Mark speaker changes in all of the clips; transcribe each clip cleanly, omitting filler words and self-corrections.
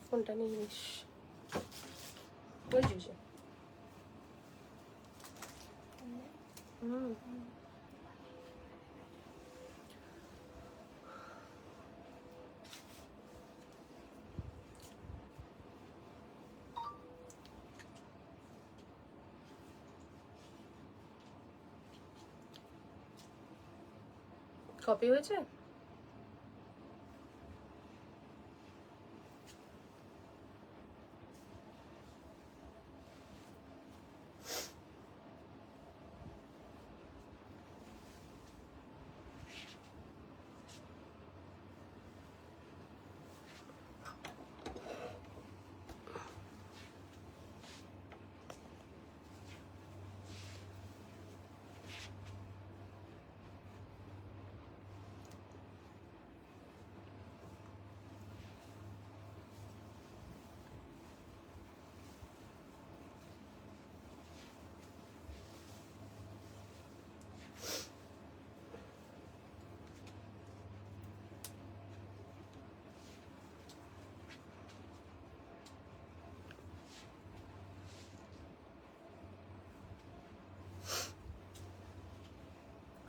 Speaker 1: কোনটা নিস ওই জুজে কপি হয়েছে?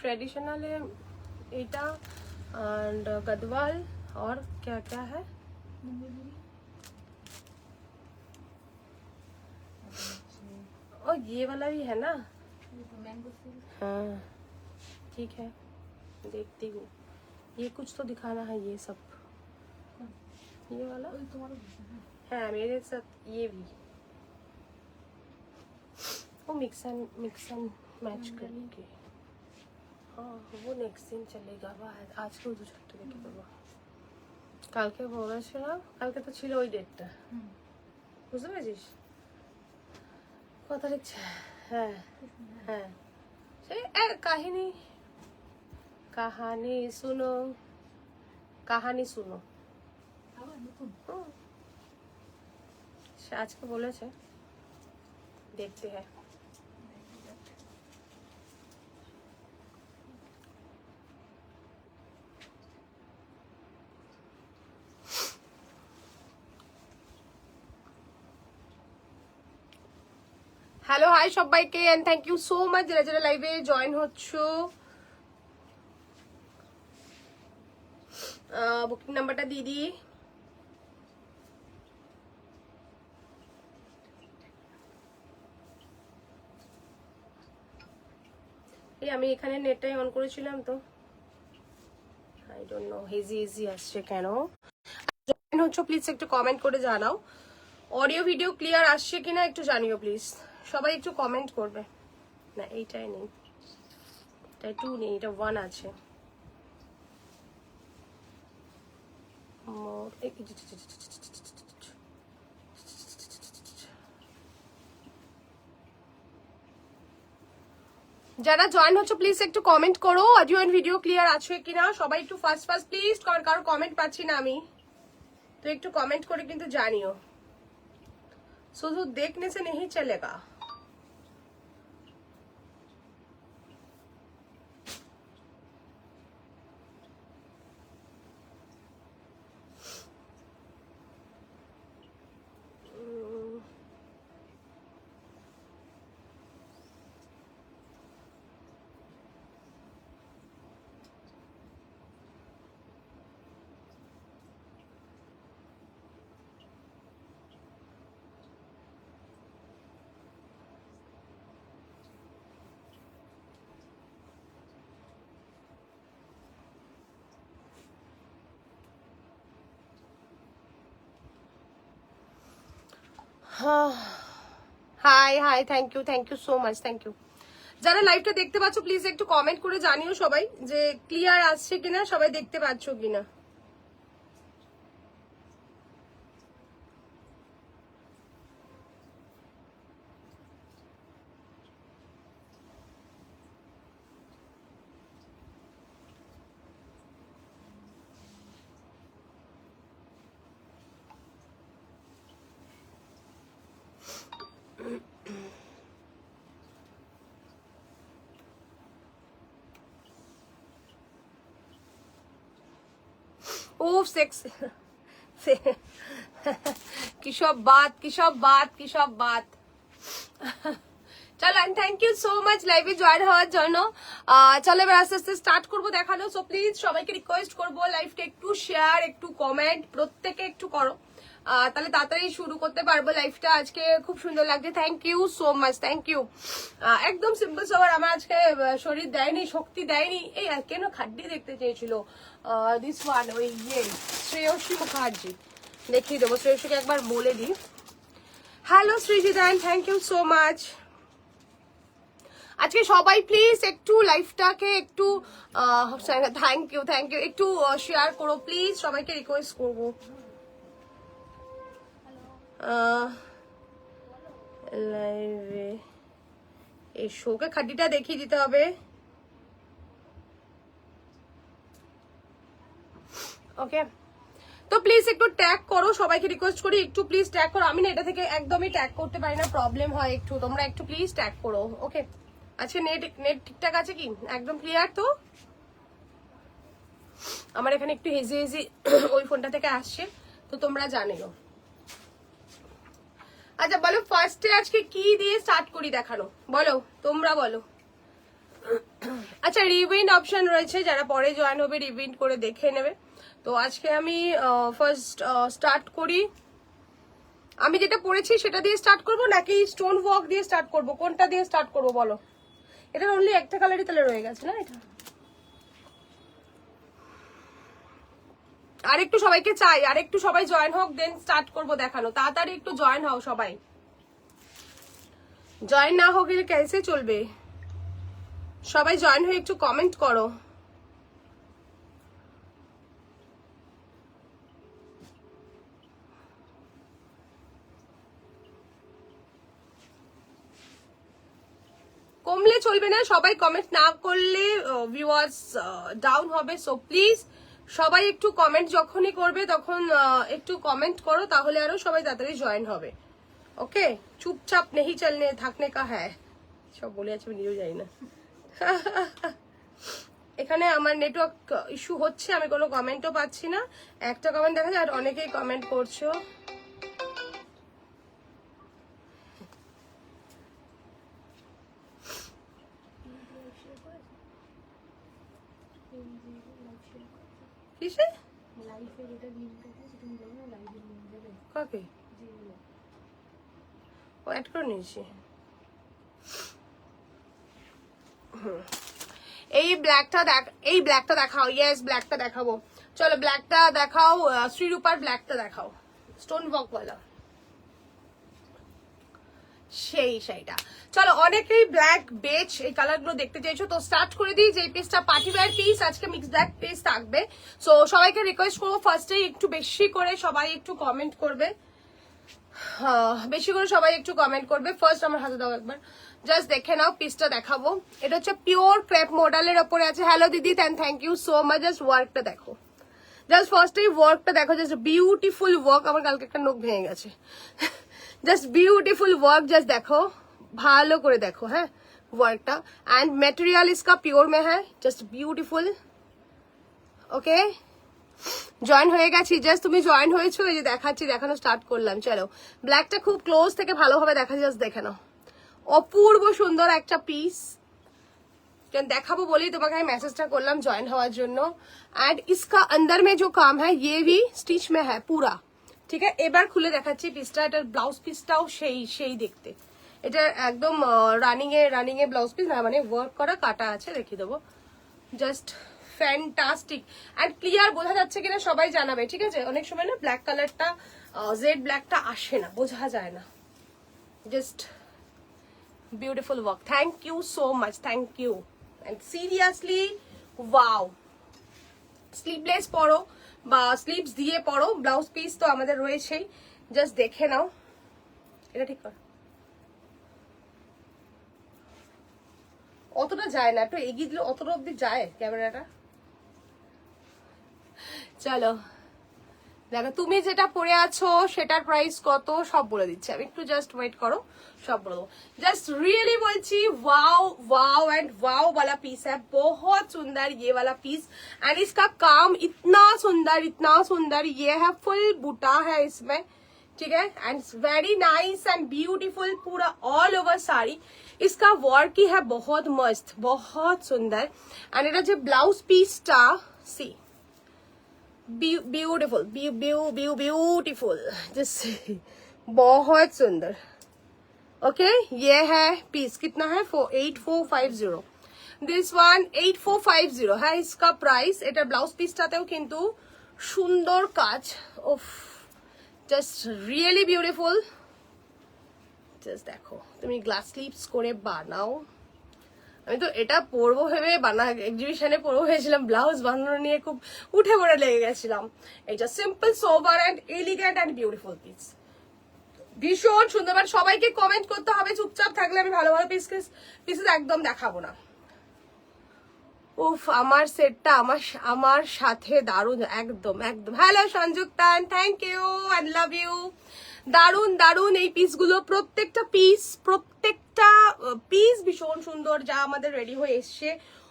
Speaker 1: ट्रेडिशनल है एटा एंड गदवाल और क्या क्या है और ये वाला भी है ना? हाँ ठीक है देखती हूँ। ये कुछ तो दिखाना है ये सब। ये वाला है मेरे साथ ये भी वो मिक्स एंड मैच करके। हाँ वो नेक्स्ट दिन चलेगा आज के दो छुट्टी দেখে দেবো। কালকে বলেছিল কালকে তো ছিল ওই ডেটটা বুঝতে পেরেছিস কত লিখছে? হ্যাঁ হ্যাঁ সেই কাহিনী কাহানি শুনো কাহানি শুনো সে আজকে বলেছে দেখতে হ্যাঁ। হ্যালো হাই সবাইকে and thank you so much যারা যারা লাইভে জয়েন হচ্ছো। বুকিং নাম্বারটা দিয়ে দিই। এই আমি এখানে নেটটাই অন করেছিলাম তো আই ডোন্ট নো হেজি আসছে কেন। জয়েন হচ্ছো প্লিজ একটু কমেন্ট করে জানাও অডিও ভিডিও ক্লিয়ার আসছে কিনা একটু জানিও প্লিজ। সবাই একটু কমেন্ট করবে। না এইটাই নেই এটাই 2 নেই এটা 1 আছে। যারা জয়েন হচ্ছে প্লিজ একটু কমেন্ট করো অডিও এন্ড ভিডিও ক্লিয়ার আছে কিনা। সবাই একটু ফাস্ট প্লিজ কারো কমেন্ট পাচ্ছি না আমি তো একটু কমেন্ট করে কিন্তু জানিও। শুধু দেখने से नहीं चलेगा। Hi hi thank you so much thank you. যারা লাইভটা দেখতে পাচ্ছ প্লিজ একটু কমেন্ট করে জানিও সবাই যে ক্লিয়ার আসছে কিনা সবাই দেখতে পাচ্ছ কিনা। ও সেক্স কিসব বাত কিসব বাত কিসব বাত। চলো, and thank you so much লাইভে জয়েন হওয়ার জন্য। চলো এবার আস্তে আস্তে স্টার্ট করবো দেখানো। সো প্লিজ সবাইকে রিকোয়েস্ট করবো লাইভটা একটু শেয়ার, একটু কমেন্ট প্রত্যেকে একটু করো, তাহলে তাড়াতাড়ি শুরু করতে পারবো লাইভটা। আজকে খুব সুন্দর লাগছে, thank you so much, thank you. একদম সিম্পল সবার, আমার আজকে শরীর দেয়নি, শক্তি দেয়নি। এই কেন খাড্ডি দেখতে চেয়েছিল দিস ওয়ান, ওই শ্রেয়সী মুখার্জি, দেখিয়ে দেবো। শ্রেয়সীকে একবার বলে দিই। Hello Srijidan, thank you so much. আজকে সবাই প্লিজ একটু লাইভটাকে একটু থ্যাংক ইউ একটু শেয়ার করো প্লিজ, সবাইকে রিকোয়েস্ট করবো। লাইভে এই শোকে খাড্ডিটা দেখিয়ে দিতে হবে। ওকে, তো প্লিজ একটু ট্যাগ করো, সবাইকে রিকোয়েস্ট করি একটু প্লিজ ট্যাগ করো। আমি না এটা থেকে একদমই ট্যাগ করতে পারি না, প্রবলেম হয় একটু, তোমরা একটু প্লিজ ট্যাগ করো। ওকে, আচ্ছা নেট ঠিকঠাক আছে কি, একদম ক্লিয়ার তো? আমার এখানে একটু হেজি হেজি ওই ফোনটা থেকে আসছে, তো তোমরা জানিও। আচ্ছা বলো, ফার্স্টে আজকে কি দিয়ে স্টার্ট করি দেখানো, বলো তোমরা বলো। আচ্ছা রিউইন্ড অপশন রয়েছে, যারা পরে জয়েন হবে রিউইন্ড করে দেখে নেবে। তো আজকে আমি ফার্স্ট স্টার্ট করি, আমি যেটা পড়েছি সেটা দিয়ে স্টার্ট করব নাকি স্টোন ওয়ার্ক দিয়ে স্টার্ট করব, কোনটা দিয়ে স্টার্ট করব বলো? এটার অনলি একটা কালারই তাহলে রয়ে গেছে না এটা। আর একটু সবাইকে চাই, আর একটু সবাই জয়েন হোক, দেন স্টার্ট করব দেখানো। তাড়াতাড়ি একটু জয়েন হও সবাই, জয়েন না হোক গেলে कैसे চলবে? সবাই জয়েন হয়ে একটু কমেন্ট করো। কমলে চলবে না, সবাই কমেন্ট না করলে ভিউয়ার্স ডাউন হবে। সো প্লিজ সবাই একটু কমেন্ট যখনই করবে তখন একটু কমেন্ট করো, তাহলে আরো সবাই তাড়াতাড়ি জয়েন হবে। ওকে, চুপচাপ নেই চলনে থাকনে কা হ্যায়, সব বলে আছে, নিজেও যাই না। এখানে আমার নেটওয়ার্ক ইস্যু হচ্ছে, আমি কোনো কমেন্টও পাচ্ছি না। একটা কমেন্ট দেখা যায় আর অনেকেই কমেন্ট করছো। কিসে কাকে ও অ্যাড করে নিয়েছি। এই ব্ল্যাকটা দেখাও, ইয়েস ব্ল্যাকটা দেখাবো। চলো ব্ল্যাকটা দেখাও, শ্রীরূপার ব্ল্যাকটা দেখাও, স্টোন ওয়ার্ক ওয়ালা সেইটা। চলো, অনেকেই ব্ল্যাক বেজ এই কালারগুলো দেখতে চাইছো, তো স্টার্ট করে দিই। যে পিসটা পার্টি ওয়্যার পিস, আজকে মিক্স ব্ল্যাক পিস থাকবে। সো সবাইকে রিকোয়েস্ট করবো ফার্স্টে একটু বেশি করে সবাই একটু কমেন্ট করবে, বেশি করে সবাই একটু কমেন্ট করবে। ফার্স্ট আমার হাতে দাও একবার, জাস্ট দেখে নাও পিসটা দেখাবো। এটা হচ্ছে পিওর ক্রেপ মডেলের ওপরে আছে। হ্যালো দিদি, thank you so much. Just ওয়ার্কটা দেখো, জাস্ট ফার্স্টে ওয়ার্কটা দেখো, জাস্ট বিউটিফুল ওয়ার্ক। আমার কালকে একটা নখ ভেঙে গেছে। জাস্ট বিউটিফুল ওয়ার্ক, জাস্ট দেখো, ভালো করে দেখো। হ্যাঁ ওয়ার্কটা, এন্ড মেটেরিয়াল इसका পিওর में है, জাস্ট বিউটিফুল। ওকে, জয়েন হয়ে গেছি, জাস্ট তুমি জয়েন হয়েছো, এই যে দেখাচ্ছি, দেখানো স্টার্ট করলাম। চলো ব্ল্যাকটা খুব ক্লোজ থেকে ভালোভাবে দেখা, জাস্ট দেখে নাও, অপূর্ব সুন্দর একটা পিস। দেখাবো বলেই তোমাকে আমি মেসেজটা করলাম জয়েন হওয়ার জন্য। एंड इसका अंदर में जो काम है ये भी स्टिच में है पूरा, ঠিক আছে। এবার খুলে দেখাচ্ছি পিসটা, এটার ব্লাউজ পিসটাও সেই দেখতে, এটা একদম রানিং এ ব্লাউজ পিস না, মানে ওয়ার্ক করা কাটা আছে, দেখিয়ে দেবো। জাস্ট ফ্যান্টাস্টিক এন্ড ক্লিয়ার, বোঝা যাচ্ছে কিনা সবাই জানাবে, ঠিক আছে। অনেক সময় না ব্ল্যাক কালারটা, জেড ব্ল্যাকটা আসে না, বোঝা যায় না। Just beautiful work, thank you so much, thank you. And seriously wow, sleeveless পরো বা স্লিভস দিয়ে পরো, ব্লাউজ পিস তো আমাদের রয়েছেই, জাস্ট দেখে নাও। এটা ঠিক কর, অতটা যায় না, একটু এগিয়ে দিলে অতটা অব্দি যায় ক্যামেরাটা। চলো দেখো তুমি যেটা পরে আছো সেটার প্রাইস কত সব বলে দিচ্ছি আমি, একটু জাস্ট ওয়েট করো, सब बोलो। जस्ट रियली बोलची वाओ वाओ एंड वाओ वाला पीस है, बहुत सुंदर ये वाला पीस। एंड इसका काम इतना सुंदर, ये है फुल बूटा है इसमें, ठीक है। And very nice and beautiful, पूरा ऑल ओवर साड़ी इसका वर्क ही है बहुत मस्त, बहुत सुंदर। एंड এটা যে ব্লাউজ পিসটা সি ब्यूटीफुल ब्यूटीफुल जस्ट बहुत सुंदर। ओके ये है पीस, कितना है 8450, दिस वन 8450 है इसका प्राइस। এটা ব্লাউজ পিসটাতেও কিন্তু সুন্দর কাজ, উফ জাস্ট রিয়েলি বিউটিফুল। জাস্ট দেখো তুমি গ্লাস স্লিপস করে বানাও, আমি তো এটা পরবো ভেবে এক্সিবিশনে পরবো হয়েছিলাম, ব্লাউজ বানানো নিয়ে খুব উঠে পড়ে লেগে গেছিলাম। এটা simple sober and elegant and beautiful piece, ভীষণ সুন্দর। বাট সবাইকে কমেন্ট করতে হবে, চুপচাপ থাকলে আমি ভালো ভালো পিসেস একদম দেখাবো না। উফ আমার সেটটা আমার সাথে দারুণ, একদম একদম। Hello Sanjuktan, thank you and love you. দারুণ দারুণ এই পিসগুলো, প্রত্যেকটা পিস ভীষণ সুন্দর, যা আমাদের রেডি হয়ে এসছে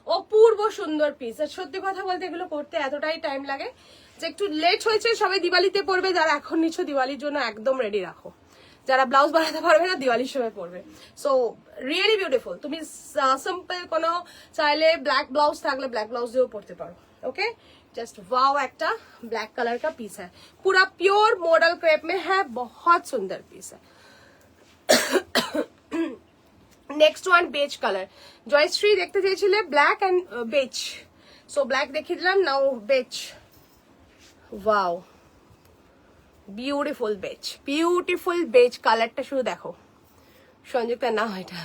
Speaker 1: অপূর্ব সুন্দর পিস। আর সত্যি কথা বলতে এগুলো করতে এতটাই টাইম লাগে যে একটু লেট হয়েছে। সবাই দিওয়ালিতে পড়বে, যারা এখন নিচ্ছ দিওয়ালির জন্য একদম রেডি রাখো, যারা ব্লাউজ বানাতে পারবে না দিওয়ালির সময় পরবে। So really beautiful. তুমি সিম্পল কোনো চাইলে ব্ল্যাক ব্লাউজ থাকলে ব্ল্যাক ব্লাউজ দিয়েও পরতে পারো। ओके जस्ट वाओ, একটা ब्लैक कलर का पीस है, पूरा प्योर मॉडल क्रेप में है, बहुत सुंदर पीस है। Next one beige colour, Jayashree দেখতে চেয়েছিলে black and beige, so black দেখিয়ে দিলাম, now beige. Wow beautiful beige কালারটা শুধু দেখো সংযুক্তা, না এটা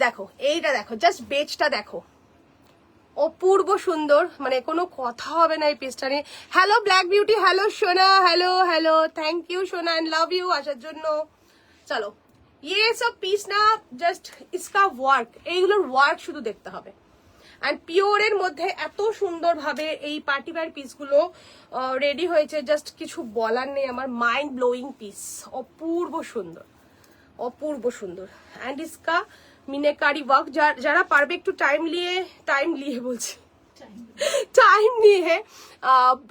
Speaker 1: দেখো, এইটা দেখো, জাস্ট বেজটা দেখো, অপূর্ব সুন্দর, মানে কোনো কথা হবে না এই পিসটা নিয়ে। হ্যালো ব্ল্যাক বিউটি, হ্যালো সোনা, হ্যালো থ্যাংক ইউ সোনা এন্ড লাভ ইউ আসার জন্য। চলো ये सब पीस ना জাস্ট इसका ওয়ার্ক, এইগুলোর ওয়ার্ক শুধু দেখতে হবে। এন্ড পিওরের মধ্যে এত সুন্দর ভাবে এই পার্টি ওয়্যার পিসগুলো রেডি হয়েছে, জাস্ট কিছু বলার নেই আমার, মাইন্ড ব্লোয়িং পিস, অপূর্ব সুন্দর। এন্ড इसका মিনাকারি ওয়ার্ক, যারা পারবে একটু টাইম নিয়ে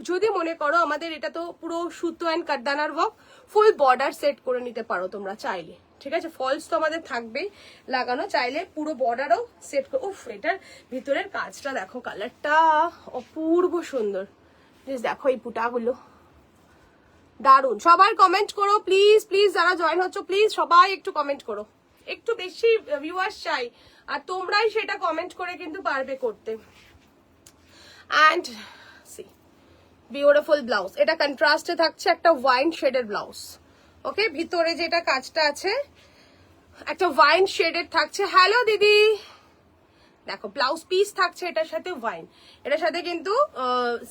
Speaker 1: যদি মনে করো, আমাদের এটা তো পুরো সুতো এন্ড কাটদানার ওয়ার্ক, ফুল বর্ডার সেট করে নিতে পারো তোমরা চাইলে, ঠিক আছে। ফলস তো আমাদের থাকবেই লাগানো, চাইলে পুরো বর্ডারও সেট করে। উফ এটার ভিতরের কাজটা দেখো, কালারটা অপূর্ব সুন্দর, দেখো এই পুটাগুলো দারুন। সবাই কমেন্ট করো প্লিজ, যারা জয়েন হচ্ছ প্লিজ সবাই একটু কমেন্ট করো, একটু বেশি ভিউয়ার্স চাই, আর তোমরাই সেটা কমেন্ট করে কিন্তু পারবে করতে। এন্ড সি বিউটিফুল ব্লাউজ, এটা কন্ট্রাস্টে থাকছে, একটা ওয়াইন শেডের ব্লাউজ। ওকে ভিতরে যেটা কাজটা আছে একটা ওয়াইন শেডের থাকছে। হ্যালো দিদি, দেখো ব্লাউজ পিস থাকছে এটার সাথে ওয়াইন, এটার সাথে কিন্তু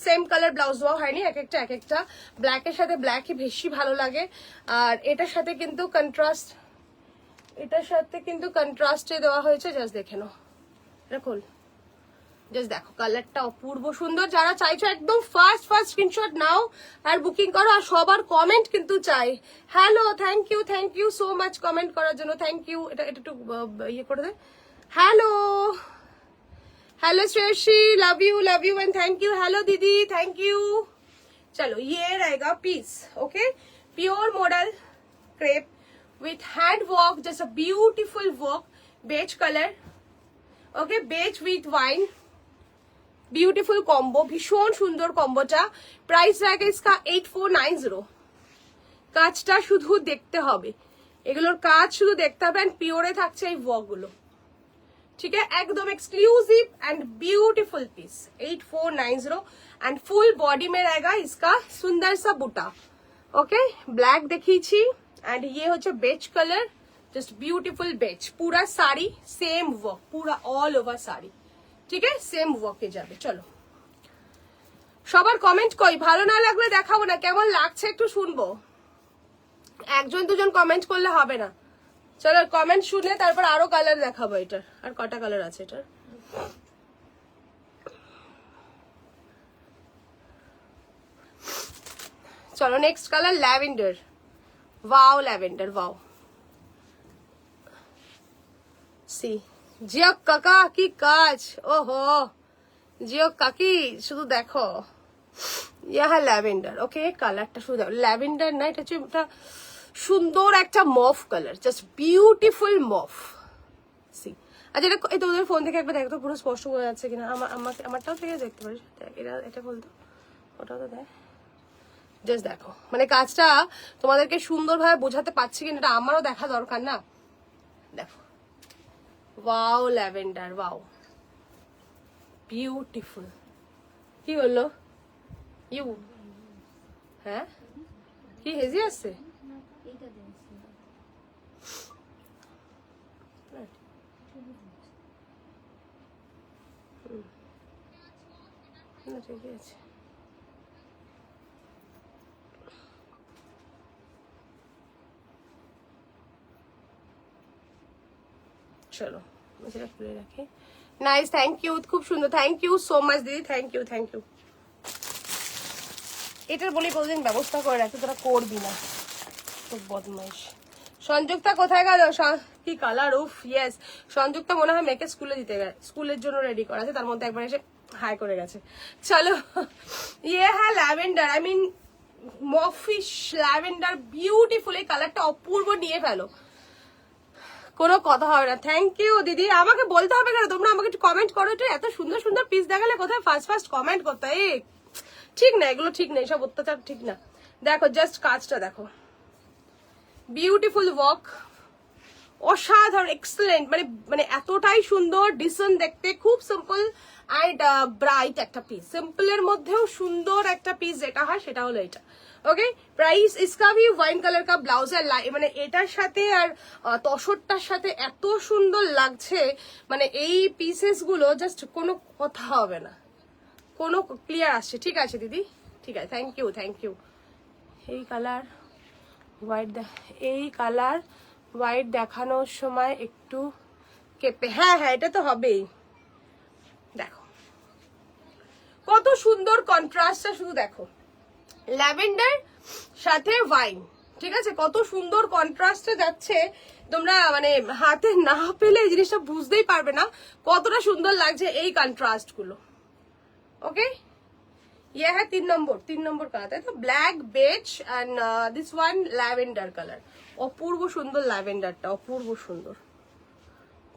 Speaker 1: সেম কালার ব্লাউজ দেওয়া হয়নি, এক একটা ব্ল্যাকের সাথে ব্ল্যাকই বেশি ভালো লাগে। আর এটার সাথে কিন্তু কন্ট্রাস্টে দেওয়া হয়েছে, জাস্ট দেখে নাও, এটা খোল, জাস্ট দেখো কালারটা অপূর্ব সুন্দর। যারা চাইছো একদম ফার্স্ট স্ক্রিনশট নাও আর বুকিং করো, আর সবার কমেন্ট কিন্তু চাই। Hello thank you so much comment করার জন্য, থ্যাংক ইউ। এটা একটু ইয়ে করে দে। Hello Shreyasi, love you and thank you. Hello दीदी, थैंक यू। चलो ये रहेगा piece, okay pure model crepe with hand work, just a beautiful work, beige colour, okay beige with wine, beautiful combo, भीषण सुंदर कॉम्बोटा। प्राइस रहेगा इसका 8490। কাজটা শুধু দেখতে হবে, এগুলোর কাজ শুধু দেখতে হবে, এন্ড পিওরে থাকছে এই ওয়ার্ক গুলো, ठीक है, एकदम exclusive and beautiful piece 8490। And full body में रहेगा इसका सुंदर सा बूटा, ओके ब्लैक देखिए, एंड ये होचे beige colour, just beautiful beige, पूरा साड़ी सेम वर्क, पूरा ऑल ओवर साड़ी, ठीक है सेम वर्के जाबे। चलो সবার কমেন্ট কই, ভালো না লাগলে দেখাবো না, কেমন লাগছে একটু শুনবো, একজন দুজন কমেন্ট করলে হবে না। চলো কমেন্ট শুনে তারপর আরো কালার দেখাবো এটার। আর কটা কালার আছে এটার? চলো next colour lavender. Wow lavender, wow. সি জিও কাকা কি কাজ, ওহো জিও কাকি শুধু দেখো, ইহা ল্যাভেন্ডার। ওকে কালারটা শুধু দেখো, ল্যাভেন্ডার না, এটা হচ্ছে একটা সুন্দর একটা mauve colour, just beautiful mauve. See আচ্ছা এটা এই তোদের ফোন থেকে একবার দেখো পুরো স্পষ্ট বোঝা যাচ্ছে কিনা, আমারটাও থেকে দেখতে পারিস, এটা বলতো, ওটাও তো দেখ, জাস্ট দেখো মানে কাজটা তোমাদেরকে সুন্দরভাবে বোঝাতে পারছি কিনা এটা আমারও দেখা দরকার না। দেখো ওয়াও ল্যাভেন্ডার, ওয়াও বিউটিফুল। কি বললো ইউ? হ্যাঁ কি হেজি আসছে? না ঠিকই আছে। চলো সেটা খুলে রাখি। নাইস, থ্যাংক ইউ, খুব সুন্দর, থ্যাংক ইউ সো মাচ দিদি, থ্যাংক ইউ থ্যাংক ইউ। এটার বলি প্রতিদিন ব্যবস্থা করে রাখি, তোরা করবি না, খুব বদমাইশ। সংযুক্তা কোথায় গেল? কি কালার, উফ ইয়েস। সংযুক্তা মনে হয় মেয়েকে স্কুলে দিতে গেছে, স্কুলের জন্য রেডি করা আছে, তার মধ্যে একবার এসে হাই করে গেছে। চলো ইয়ে হ্যাঁ lavender, I mean mauvish lavender, beautiful. এই কালারটা অপূর্ব, নিয়ে ফেলো, কোনো কথা হবে না। থ্যাংক ইউ দিদি। আমাকে বলতে হবে কেন, তোমরা আমাকে একটু কমেন্ট করো, একটু এত সুন্দর সুন্দর পিস দেখালে কোথায় ফার্স্ট কমেন্ট করতে, এই ঠিক না, এগুলো ঠিক না, এসব অত্যাচার ঠিক না। দেখো জাস্ট কাজটা দেখো, বিউটিফুল ওয়ার্ক, অসাধারণ, এক্সেলেন্ট, মানে মানে এতটাই সুন্দর, ডিসেন্ট দেখতে, খুব সিম্পল অ্যান্ড ব্রাইট একটা পিস। সিম্পলের মধ্যেও সুন্দর একটা পিস যেটা হয় সেটা হলো এটা। ওকে প্রাইস इसका भी वाइन कलर का ब्लाउज है, মানে এটার সাথে আর তসরটার সাথে এত সুন্দর লাগছে, মানে এই পিসেস গুলো জাস্ট কোনো কথা হবে না, কোনো ক্লিয়ার আসছে। ঠিক আছে দিদি, ঠিক আছে, থ্যাংক ইউ থ্যাংক ইউ। এই কালার হোয়াইট, এই কালার হোয়াইট দেখানোর সময় একটু কেঁপে, হ্যাঁ হ্যাঁ এটা তো হবেই। দেখো কত সুন্দর কন্ট্রাস্টটা, শুধু দেখো ল্যাভেন্ডার সাথে ওয়াইন, ঠিক আছে, কত সুন্দর কন্ট্রাস্টে যাচ্ছে, তোমরা মানে হাতে না পেলে এই জিনিসটা বুঝতেই পারবে না কতটা সুন্দর লাগছে এই কন্ট্রাস্ট গুলো। ওকে ये है 3 नंबर কালার, তাই তো, black beige and this one lavender colour, অপূর্ব সুন্দর ল্যাভেন্ডারটা, অপূর্ব সুন্দর।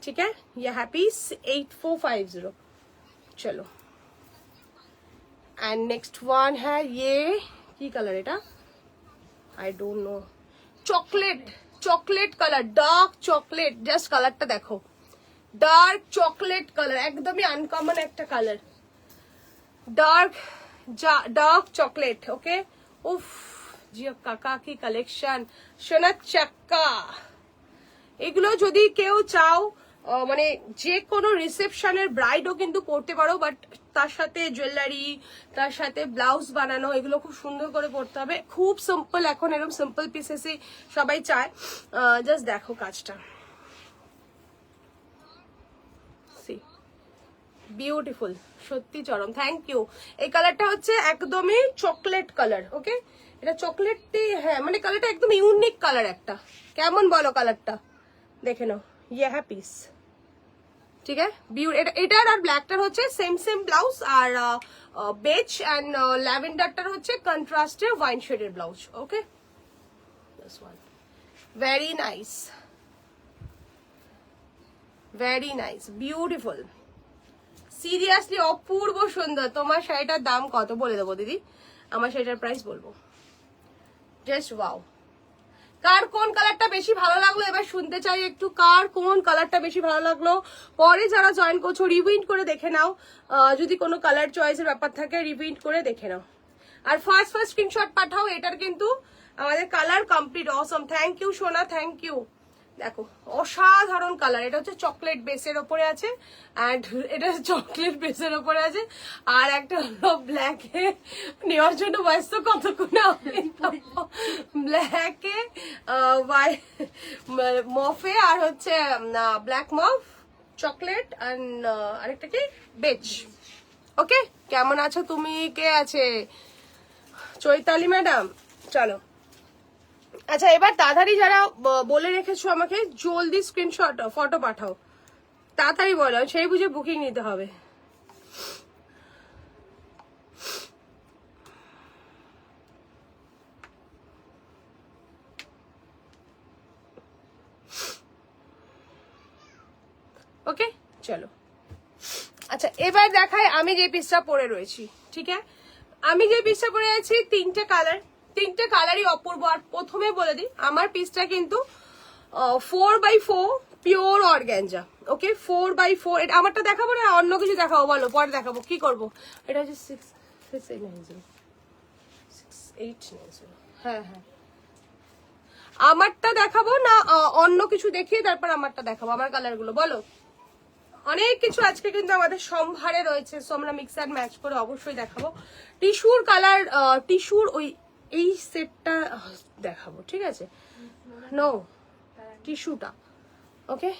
Speaker 1: ठीक है, ये है पीस 8450। चलो एंड नेक्स्ट वन है ये, की कलर এটা I don't know, chocolate, chocolate colour, dark chocolate, just কালারটা দেখো, ডার্ক চকলেট কালার, একদমই আনকমন একটা কালার, ডার্ক চকলেট। ওকে উফ জিও কাকা কি কালেকশন, সোনা চাক্কা। এগুলো যদি কেউ চাও মানে যে কোনো রিসেপশনের ব্রাইডও কিন্তু করতে পারো, বাট তার সাথে জুয়েলারি, তার সাথে ব্লাউজ বানানো, এগুলো খুব সুন্দর করে পড়তে হবে, খুব সিম্পল, এখন এরকম সিম্পল পিসেসই সবাই চায়। জাস্ট দেখো কাজটা, বিউটিফুল, সত্যি চরম, থ্যাংক ইউ। এই কালারটা হচ্ছে একদমই চকলেট কালার। ওকে এটা চকলেটটি, হ্যাঁ মানে কালারটা একদম ইউনিক কালার একটা, কেমন বলো কালারটা, দেখে নাও। ইয়ে হ্যাঁ পিস, ঠিক আছে, এটার আর ব্ল্যাকটার হচ্ছে সেম সেম ব্লাউজ, আর বেজ অ্যান্ড ল্যাভেন্ডারটার হচ্ছে কন্ট্রাস্টে ওয়াইন শেডের blouse. Okay this one very nice, very nice, beautiful, seriously অপূর্ব সুন্দর। তোমার শাড়িটার দাম কত বলে দেবো দিদি, আমার শাড়িটার প্রাইস বলবো, জাস্ট ওয়াও। কার কোন কালারটা বেশি ভালো লাগলো এবার শুনতে চাই একটু, কার কোন কালারটা বেশি ভালো লাগলো। পরে যারা জয়েন করছো রিভিন্ট করে দেখে নাও, যদি কোনো কালার চয়েসের ব্যাপার থাকে রিভিন্ট করে দেখে নাও, আর ফার্স্ট স্ক্রিনশট পাঠাও। এটার কিন্তু আমাদের কালার কমপ্লিট, অসম, থ্যাংক ইউ সোনা, থ্যাংক ইউ। দেখো অসাধারণ কালার, এটা হচ্ছে চকলেট বেসের ওপরে আছে, অ্যান্ড এটা চকলেট বেসের ওপরে আছে, আর একটা হলো ব্ল্যাকে নেওয়ার জন্য বয়স তো কতক্ষণে ব্ল্যাকে মফে, আর হচ্ছে ব্ল্যাক মফ, চকলেট অ্যান্ড আরেকটা কি বেজ। ওকে কেমন আছো তুমি, কে আছে, চৈতালি ম্যাডাম, চলো আচ্ছা এবার তাড়াতাড়ি যারা বলে রেখেছো আমাকে জলদি স্ক্রিনশট ফটো পাঠাও, তাড়াতাড়ি বলো, সেই বুঝে বুকিং নিতে হবে। ওকে চলো আচ্ছা এবার দেখায় আমি যে পিসটা পরে রয়েছি। ঠিক আছে, আমি যে পিসটা পরে আছি তিনটে কালারই অপূর্ব। আর প্রথমে বলে দিই আমার পিসটা কিন্তু 4x4 পিওর অর্গ্যাঞ্জা। ওকে 4x4 এটা আমারটা দেখাবো না অন্য কিছু দেখাবো? বলো পরে দেখাবো, কি করবো? এটা হচ্ছে 6890689 হ্যাঁ হ্যাঁ আমারটা দেখাবো না অন্য কিছু দেখিয়ে তারপর আমারটা দেখাবো? আমার কালারগুলো বলো। অনেক কিছু আজকে কিন্তু আমাদের সম্ভারে রয়েছে, সো আমরা মিক্স অ্যান্ড ম্যাচ করে অবশ্যই দেখাবো। টিস্যুর কালার, টিস্যুর ওই এই সেটটা দেখাবো, ঠিক আছে? নো টিস্যুটা। Okay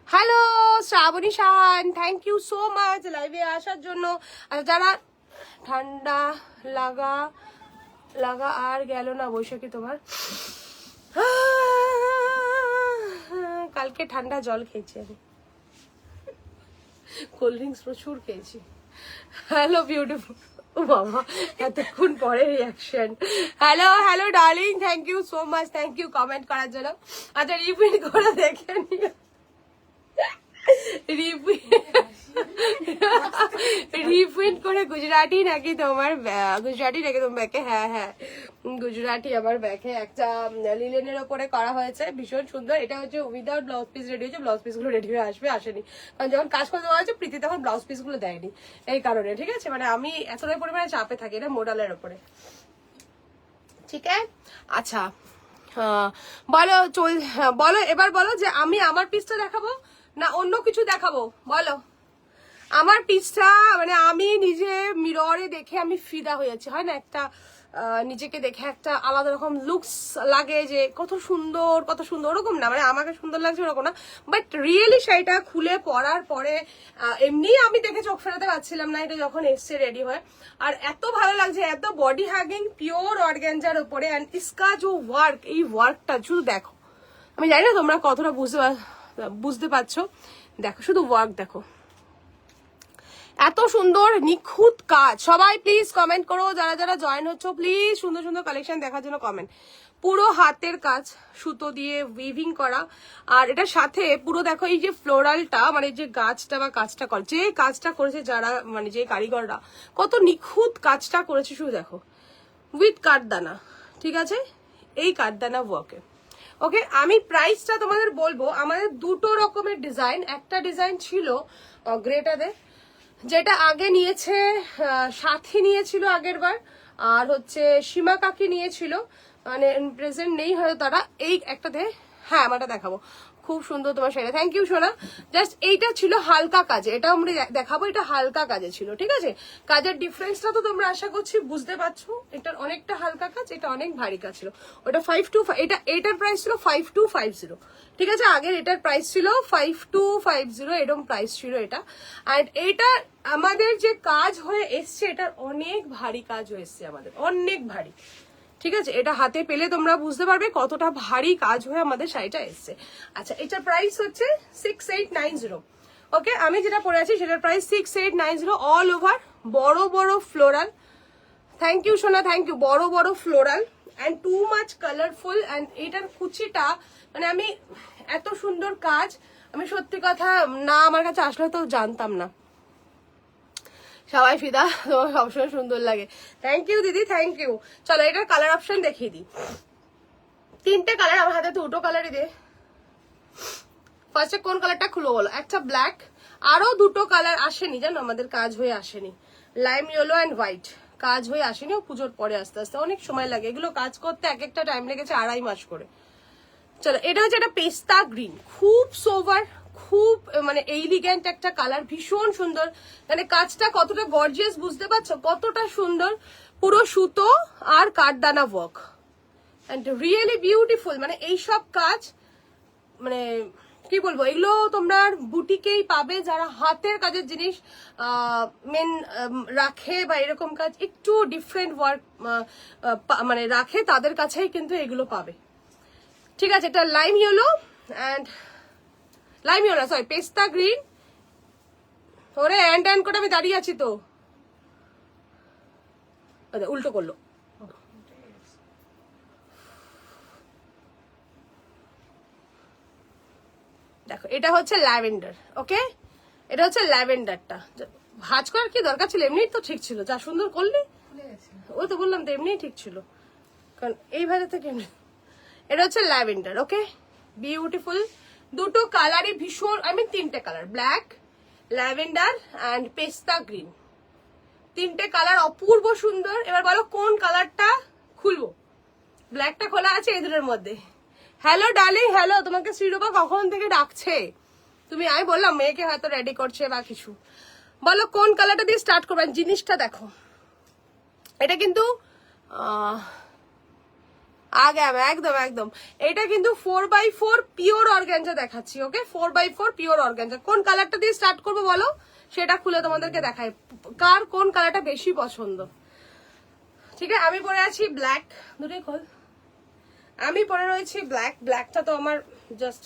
Speaker 1: hello Shrabani Shan, thank you so much লাইভে আসার জন্য। আর যারা ঠান্ডা লাগা লাগা আর গেল না বৈশাখী তোমার, কালকে ঠান্ডা জল খেয়েছি আমি, কোল্ড ড্রিঙ্কস প্রচুর খেয়েছি। হ্যালো বিউটিফুল, ও বাবা এতক্ষণ পরে reaction. Hello hello darling, thank you so much, thank you comment করার জন্য। আচ্ছা রিপিট করে দেখে নিও, রিপিট করে গুজরাটি নাকি তোমার, গুজরাটি নাকি তোমার ব্যাকে? হ্যাঁ হ্যাঁ গুজরাটি আমার ব্যাকে একটা লিলেনের ওপরে করা হয়েছে, ভীষণ সুন্দর। এটা হচ্ছে উইদাউট ব্লাউজ পিস রেডি হয়েছে, ব্লাউজ পিস গুলো রেডি হয়ে আসবে, আসেনি। কারণ যখন কাজ করতে দেওয়া হয়েছে প্রীতি তখন ব্লাউজ পিস গুলো দেয়নি, এই কারণে। ঠিক আছে, মানে আমি এতটাই পরিমাণে চাপে থাকি, এটা মোডালের ওপরে। ঠিক আছে আচ্ছা বলো বলো এবার বলো যে আমি আমার পিসটা দেখাবো না অন্য কিছু দেখাবো? বলো। আমার পিসটা মানে আমি নিজে মিররে দেখে আমি ফিদা হয়েছি, হয় না একটা নিজেকে দেখে একটা আলাদা রকম লুকস লাগে যে কত সুন্দর কত সুন্দর, ওরকম না মানে আমাকে সুন্দর লাগছে ওরকম না, বাট রিয়েলি শাড়িটা খুলে পরার পরে এমনি আমি দেখে চোখ ফেরাতে পারছিলাম না, এটা যখন এসছে রেডি হয়। আর এত ভালো লাগছে, এত বডি হ্যাগিং পিওর অর্গ্যাঞ্জার উপরে, অ্যান্ড ইসকা যে ওয়ার্ক, এই ওয়ার্কটা শুধু দেখো, আমি জানি না তোমরা কতটা বুঝতে পারছো, দেখো শুধু ওয়ার্ক দেখো, এত সুন্দর নিখুঁত কাজ। সবাই প্লিজ কমেন্ট করো, যারা যারা জয়েন হচ্ছে প্লিজ সুন্দর সুন্দর কালেকশন দেখার জন্য কমেন্ট। পুরো হাতের কাজ সুতো দিয়ে উইভিং করা, আর এটার সাথে পুরো দেখো এই যে ফ্লোরালটা মানে যে গাছটা বা কাজটা করে, যে কাজটা করেছে যারা মানে যে কারিগররা কত নিখুঁত কাজটা করেছে শুধু দেখো, উইথ কাঠদানা। ঠিক আছে, এই কাঠদানা ওয়ার্কে। ওকে আমি প্রাইসটা তোমাদের বলবো, আমাদের দুটো রকমের ডিজাইন, একটা ডিজাইন ছিল গ্রেটাতে যেটা আগে নিয়েছে সাথী নিয়েছিল আগের বার, আর হচ্ছে সীমা কাকি নিয়েছিল, মানে প্রেজেন্ট নেই হয়তো তারা। এই একটাতে হ্যাঁ আমারটা দেখাবো, খুব সুন্দর তোমার শাড়ি, থ্যাংক ইউ সোনা। জাস্ট এইটা ছিল হালকা কাজে, এটা আমরা দেখাবো, এটা হালকা কাজে ছিল। ঠিক আছে, কাজের ডিফারেন্সটা তো তোমরা আশা করছি বুঝতে পারছো, এটার অনেকটা হালকা কাজ, এটা অনেক ভারী কাজ ছিল। ওটা 5250, এটার প্রাইস ছিল 5250। ঠিক আছে, আগের এটার প্রাইস ছিল 5250, এরকম প্রাইস ছিল এটা। অ্যান্ড এটা আমাদের যে কাজ হয়ে এসছে, এটার অনেক ভারী কাজ হয়ে এসছে আমাদের, অনেক ভারী। ঠিক আছে, এটা হাতে পেলে তোমরা বুঝতে পারবে কতটা ভারী কাজ হয়ে আমাদের শাড়িটা এসছে। আচ্ছা এটার প্রাইস হচ্ছে 6890। ওকে আমি যেটা পরে আছি সেটার প্রাইস 6890, অল ওভার বড় বড় ফ্লোরাল। থ্যাংক ইউ সোনা, থ্যাংক ইউ। বড় বড় floral and too much colourful, and এটার কুচিটা মানে আমি এত সুন্দর কাজ আমি সত্যি কথা না আমার কাছে আসলে তো জানতাম না। সবাই ফিদা, তোমার সবসময় সুন্দর লাগে, থ্যাংক ইউ দিদি, থ্যাংক ইউ। চলো এটার কালার অপশন দেখিয়ে দিই, তিনটে কালার আমার হাতে, দুটো কালারই দে। ফার্স্টে কোন কালারটা খুলো বলো? একটা ব্ল্যাক, আরো দুটো কালার আসেনি জানো আমাদের, কাজ হয়ে আসেনি, লাইম ইয়েলো অ্যান্ড হোয়াইট কাজ হয়ে আসেনি, ও পুজোর পরে আস্তে আস্তে অনেক সময় লাগে এগুলো কাজ করতে, এক একটা টাইম লেগেছে 2.5 মাস করে। চলো এটা হচ্ছে একটা পেস্তা গ্রিন, খুব সোভার, খুব মানে এলিগ্যান্ট একটা কালার, ভীষণ সুন্দর, মানে কাজটা কতটা গর্জিয়াস বুঝতে পারছো, কতটা সুন্দর, পুরো সুতো আর কাঠদানা ওয়ার্ক, এন্ড রিয়েলি বিউটিফুল। মানে এইসব কাজ মানে কি বলবো, এগুলো তোমরা বুটিকেই পাবে, যারা হাতের কাজের জিনিস মেন রাখে বা এরকম কাজ একটু ডিফারেন্ট ওয়ার্ক মানে রাখে, তাদের কাছেই কিন্তু এগুলো পাবে। ঠিক আছে, এটা lime yellow and lime yellow sorry পেস্তা গ্রিন। ওরে অ্যান্ড করে আমি দাঁড়িয়ে আছি তো, উল্টো করলো। দেখো এটা হচ্ছে ল্যাভেন্ডার, ওকে, এটা হচ্ছে ল্যাভেন্ডারটা। ভাঁজ করার কি দরকার ছিল, এমনি তো ঠিক ছিল, যা সুন্দর করলি। ওই তো বললাম তো এমনিই ঠিক ছিল, কারণ এই ভাজা থেকে এমনি। এটা হচ্ছে ল্যাভেন্ডার, ওকে, বিউটিফুল। দুটো কালারই ভীষণ, আই মিন তিনটে কালার, ব্ল্যাক, ল্যাভেন্ডার অ্যান্ড পেস্তা গ্রিন, তিনটে কালার অপূর্ব সুন্দর। এবার বলো কোন কালারটা খুলবো? ব্ল্যাকটা খোলা আছে এই দুটোর মধ্যে। হ্যালো ডার্লিং, হ্যালো, তোমাকে শ্রীরূপা কখন থেকে ডাকছে, তুমি, আমি বললাম মেয়েকে হয়তো রেডি করছে বা কিছু। বলো কোন কালারটা দিয়ে স্টার্ট করবেন? জিনিসটা দেখো, এটা কিন্তু একদম একদম এটা কিন্তু 4x4 পিওর অর্গানজা দেখাচ্ছি, ওকে, 4x4 পিওর অর্গানজা। কোন কালারটা দিয়ে স্টার্ট করবো বলো, সেটা খুলে তোমাদেরকে দেখাই, কার কোন কালারটা বেশি পছন্দ। ঠিক আছে, আমি পরে আছি ব্ল্যাক, দুটোই খোল। আমি পরে রয়েছি ব্ল্যাক, ব্ল্যাকটা তো আমার জাস্ট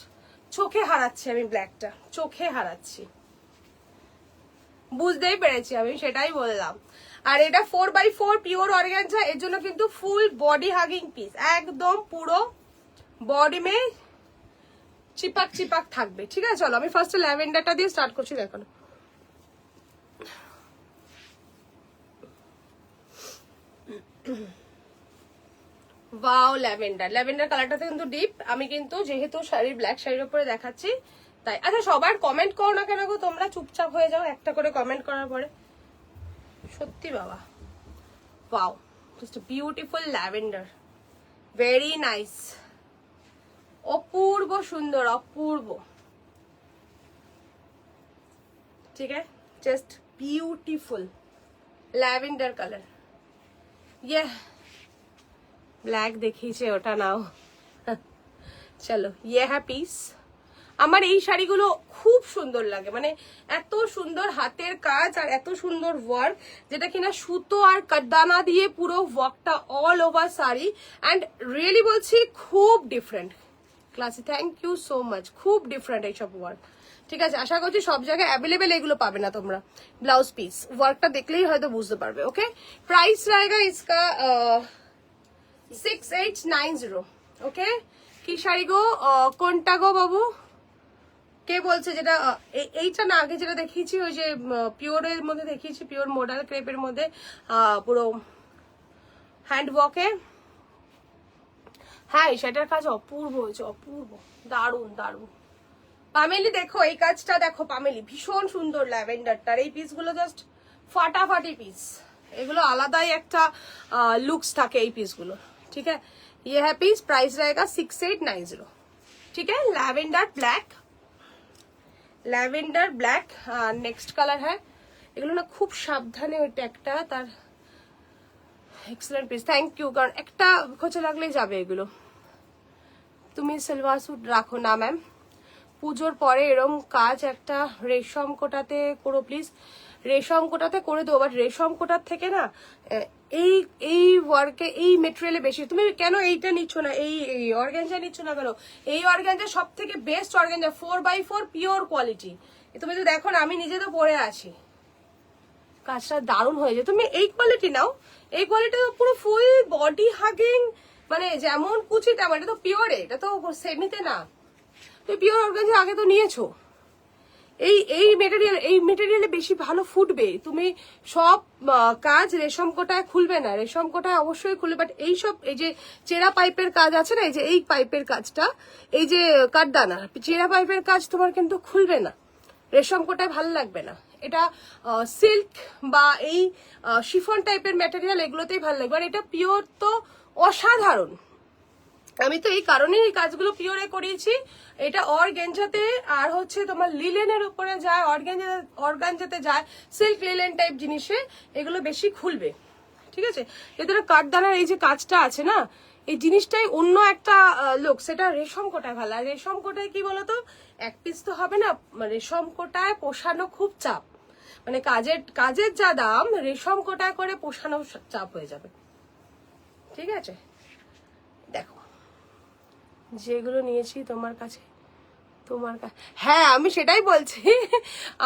Speaker 1: চোখে হারাচ্ছি, আমি ব্ল্যাকটা চোখে হারাচ্ছি, বুঝতেই পেরেছি, আমি সেটাই বললাম। আর এটা 4x4 পিওর অর্গানজা, এর জন্য কিন্তু ফুল বডি হাগিং পিস, একদম পুরো বডি মে চিপাক চিপাক থাকবে। ঠিক আছে, চলো আমি ফার্স্টে ল্যাভেন্ডারটা দিয়ে স্টার্ট করছি, দেখো। ওয়াও, ল্যাভেন্ডার, ল্যাভেন্ডার কালারটা কিন্তু ডিপ। আমি কিন্তু যেহেতু শাড়ি ব্ল্যাক শাড়ির উপরে দেখাচ্ছি তাই। আচ্ছা সবার কমেন্ট করো না কেন গো তোমরা, চুপচাপ হয়ে যাও একটা করে কমেন্ট করার পরে। সত্যি বাবা, wow, just beautiful lavender, very nice, অপূর্ব সুন্দর, অপূর্ব। ঠিক আছে, জাস্ট বিউটিফুল ল্যাভেন্ডার কালার। ইয়ে ব্ল্যাক দেখিয়েছে, ওটা নাও। চলো, ইয়ে হ্যাঁ পিস। আমার এই শাড়িগুলো খুব সুন্দর লাগে, মানে এত সুন্দর হাতের কাজ আর এত সুন্দর ওয়ার্ক, যেটা কিনা সুতো আর কাটদানা দিয়ে পুরো ওয়ার্কটা অল ওভার শাড়ি, অ্যান্ড রিয়েলি বলছি খুব different classy. Thank you so much, খুব ডিফারেন্ট এইসব ওয়ার্ক। ঠিক আছে, আশা করছি সব জায়গায় অ্যাভেলেবেল এগুলো পাবে না তোমরা। ব্লাউজ পিস ওয়ার্কটা দেখলেই হয়তো বুঝতে পারবে। ওকে, প্রাইস रहेगा इसका 6890। ওকে, কি শাড়ি গো, কোনটা গো বাবু, কে বলছে? যেটা এইটা না, আগে যেটা দেখিয়েছি ওই যে পিওরের মধ্যে দেখিয়েছি, পিওর মডাল ক্রেপের মধ্যে পুরো হ্যান্ড ওয়ার্কে। হ্যাঁ, সেটার কাজ অপূর্ব হয়েছে, অপূর্ব, দারুণ দারুণ। পামেলি দেখো এই কাজটা দেখো, পামেলি ভীষণ সুন্দর ল্যাভেন্ডারটার এই পিসগুলো জাস্ট ফাটাফাটি পিস, এগুলো আলাদাই একটা লুকস থাকে এই পিসগুলো। ঠিক আছে, ये है पीस, प्राइस रहेगा 6890। ठीक है, lavender black, lavender black next colour है। এগুলো না খুব সাবধানে ওই ট্যাগটা তার, এক্সেলেন্ট পিস, থ্যাংক ইউ। কারণ একটা খোঁচা লাগলেই যাবে এগুলো। তুমি সালোয়ার স্যুট রাখো না ম্যাম, পুজোর পরে এরম কাজ একটা রেশম কোটাতে করো প্লিজ। রেশম কোটাতে করে দেবো, বাট রেশম কোটার থেকে না এই এই ওয়ার্কে এই মেটেরিয়ালে বেশি। তুমি কেন এইটা নিচ্ছ না, এই অর্গানজা নিচ্ছ না কেন? এই অর্গানজা সব থেকে best organza, 4x4 pure quality. তুমি তো দেখো না, আমি নিজে তো পরে আছি, কাজটা দারুণ হয়েছে। তুমি এই কোয়ালিটি নাও, এই কোয়ালিটি তো পুরো ফুল বডি হাগিং, মানে যেমন কুচি তেমন। এটা তো পিওরে, এটা তো সেমিতে না, তুমি পিওর অর্গানজা আগে তো নিয়েছো। এই মেটেরিয়ালে বেশি ভালো ফুটবে। তুমি সব কাজ রেশম কোটায় খুলবে না, রেশম কোটায় অবশ্যই খুলবে, বাট এইসব এই যে চেরা পাইপের কাজ আছে না, এই যে এই পাইপের কাজটা, এই যে কাঠদানা চেরা পাইপের কাজ তোমার কিন্তু খুলবে না, রেশম কোটায় ভালো লাগবে না। এটা সিল্ক বা এই শিফন টাইপের ম্যাটেরিয়াল, এগুলোতেই ভালো লাগবে। আর এটা পিওর তো অসাধারণ। আমি তো এই কারণেই এই কাজগুলো পিওরে করিয়েছি। এটা অর্গানজাতে আর হচ্ছে তোমার লিলেনের উপরে যায়, অর্গানজাতে যায়, সিল্ক লিলেন টাইপ জিনিসে এগুলো বেশি খুলবে। ঠিক আছে, এদের কাঠদানার এই যে কাজটা আছে না, এই জিনিসটাই অন্য একটা লোক, সেটা রেশম কোটায় ভালো। আর রেশম কোটায় কি বলতো, এক পিস তো হবে না, রেশম কোটায় পোষানো খুব চাপ, মানে কাজের যা দাম রেশম কোটায় করে পোষানো চাপ হয়ে যাবে। ঠিক আছে, দেখো যেগুলো নিয়েছি তোমার কাছে, হ্যাঁ আমি সেটাই বলছি,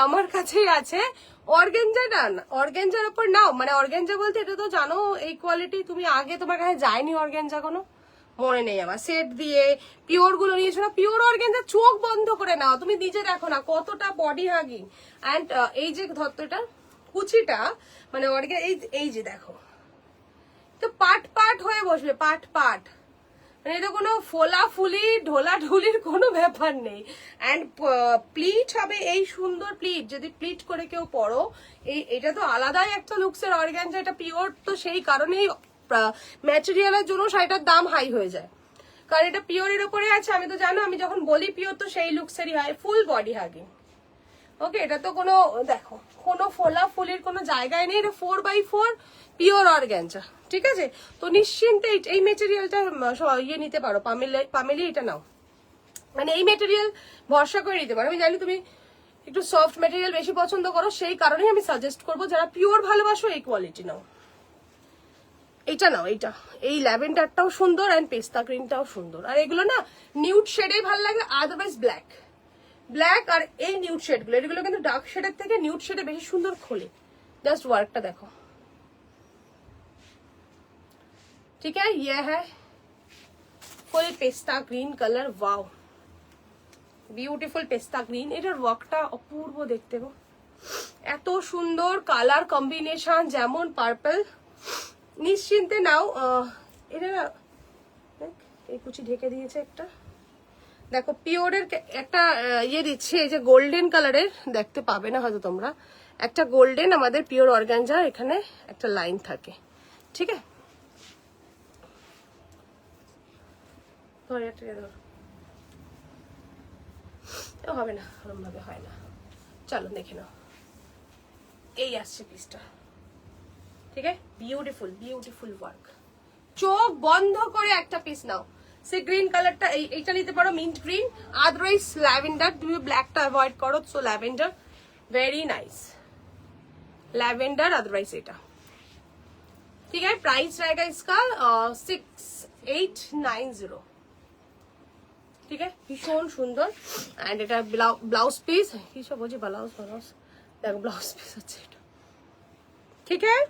Speaker 1: আমার কাছেই আছে। অর্গেঞ্জা না, অর্গেঞ্জার উপর নাও, মানে অর্গেঞ্জা বলতে এটা তো জানো এই কোয়ালিটি, তুমি আগে তোমার কাছে যায়নি অর্গেঞ্জা কোনো, মনে নেই আমার। সেট দিয়ে পিওর গুলো নিয়েছো না, পিওর অর্গেঞ্জা চোখ বন্ধ করে নাও, তুমি নিজে দেখো না কতটা বডি হাগিং। অ্যান্ড এই যে ধরতোটা কুচিটা, মানে এই যে দেখো তো পাট হয়ে বসবে, পাট, মানে এটা কোনো ফোলাফুলি ঢোলাঢুলির কোনো ব্যাপার নেই। অ্যান্ড প্লিট হবে এই সুন্দর প্লিট, যদি প্লিট করে কেউ পরো, এটা তো আলাদাই একটা লুকসের অর্গানজা, এটা পিওর, তো সেই কারণেই ম্যাটেরিয়ালের জন্য শাড়িটার দাম হাই হয়ে যায়, কারণ এটা পিওরের উপরে আছে। আমি তো জানো, আমি যখন বলি পিওর তো সেই লুকসেরই হয়, ফুল বডি হাগিং। ওকে, এটা তো কোনো দেখো কোনো ফোলাফুলির কোনো জায়গায় নেই, এটা 4x4 পিওর অর্গানজা। ঠিক আছে, তো নিশ্চিন্তে এই মেটেরিয়ালটা ইয়ে নিতে পারো, পামেলি এটা নাও, মানে এই মেটেরিয়াল ভরসা করে নিতে পারো। আমি জানি তুমি একটু সফট মেটেরিয়াল বেশি পছন্দ করো, সেই কারণেই আমি সাজেস্ট করবো যারা পিওর ভালোবাসো এই কোয়ালিটি নাও, এইটা নাও। এইটা এই ল্যাভেন্ডারটাও সুন্দর অ্যান্ড পেস্তা গ্রিনটাও সুন্দর। আর এগুলো না নিউড শেডেই ভালো লাগে, আদারওয়াইজ ব্ল্যাক আর এই নিউড শেড গুলো, এগুলো কিন্তু ডার্ক শেডের থেকে নিউড শেডে বেশি সুন্দর খোলে। জাস্ট ওয়ার্কটা দেখো। ठीक है, ये है ফুল পেস্তা গ্রিন কালার, ওয়াও বিউটিফুল পেস্তা গ্রিন। এটার ওয়ার্কটা অপূর্ব দেখতে গো, এত সুন্দর কালার কম্বিনেশন, যেমন পার্পল। নিশ্চিন্তে নাও, এটা এই কুচি ঢেকে দিয়েছে একটা, দেখো পিওরের একটা ইয়ে দিচ্ছে, এই যে গোল্ডেন কালারের, দেখতে পাবে না হয়তো তোমরা, একটা গোল্ডেন আমাদের পিওর অর্গানজা এখানে একটা লাইন থাকে। ঠিক আছে, হবে না, ওরম ভাবে হয় না। চলো দেখে নাও, এই আসছে পিসটা। ঠিক আছে, বিউটিফুল ওয়ার্ক। চোখ বন্ধ করে একটা পিস নাও। সে গ্রিন কালারটা এইটা নিতে পারো, মিন্ট গ্রিন, আদারওয়াইজ ল্যাভেন্ডার, তুমি ব্ল্যাকটা অ্যাভয়েড করো, so lavender very nice, lavender otherwise এটা। ठीक है, प्राइस रहेगा इसका 6890। ঠিক আছে, ভীষণ সুন্দর। অ্যান্ড এটা ব্লাউজ পিস, কি সব বলছি, ব্লাউজ দেখো ব্লাউজ পিস আছে এটা। ঠিক আছে,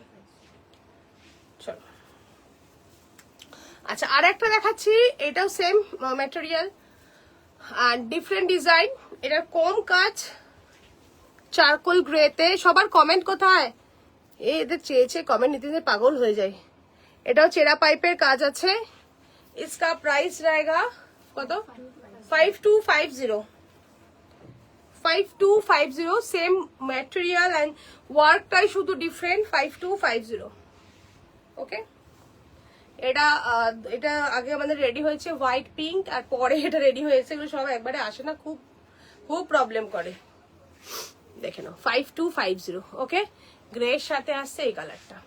Speaker 1: চলো আচ্ছা আর একটা দেখাচ্ছি, এটাও সেম ম্যাটেরিয়াল আর ডিফারেন্ট ডিজাইন। এটার কম কাজ, চারকোল গ্রেতে। সবার কমেন্ট কোথায়, এদের চেয়েছে কমেন্ট নিতে পাগল হয়ে যায়। এটাও চেরা পাইপের কাজ আছে। इसका प्राइस रहेगा কত, 5250 সেম ম্যাটেরিয়াল এন্ড ওয়ার্কটাই শুধু ডিফারেন্ট, 5250। ওকে, এটা আগে আমাদের রেডি হয়েছে হোয়াইট পিঙ্ক, আর পরে এটা রেডি হয়েছে, এগুলো সব একবারে আসে না, খুব প্রবলেম করে। দেখে নাও 5250। ওকে, গ্রে এর সাথে আসছে এই কালারটা,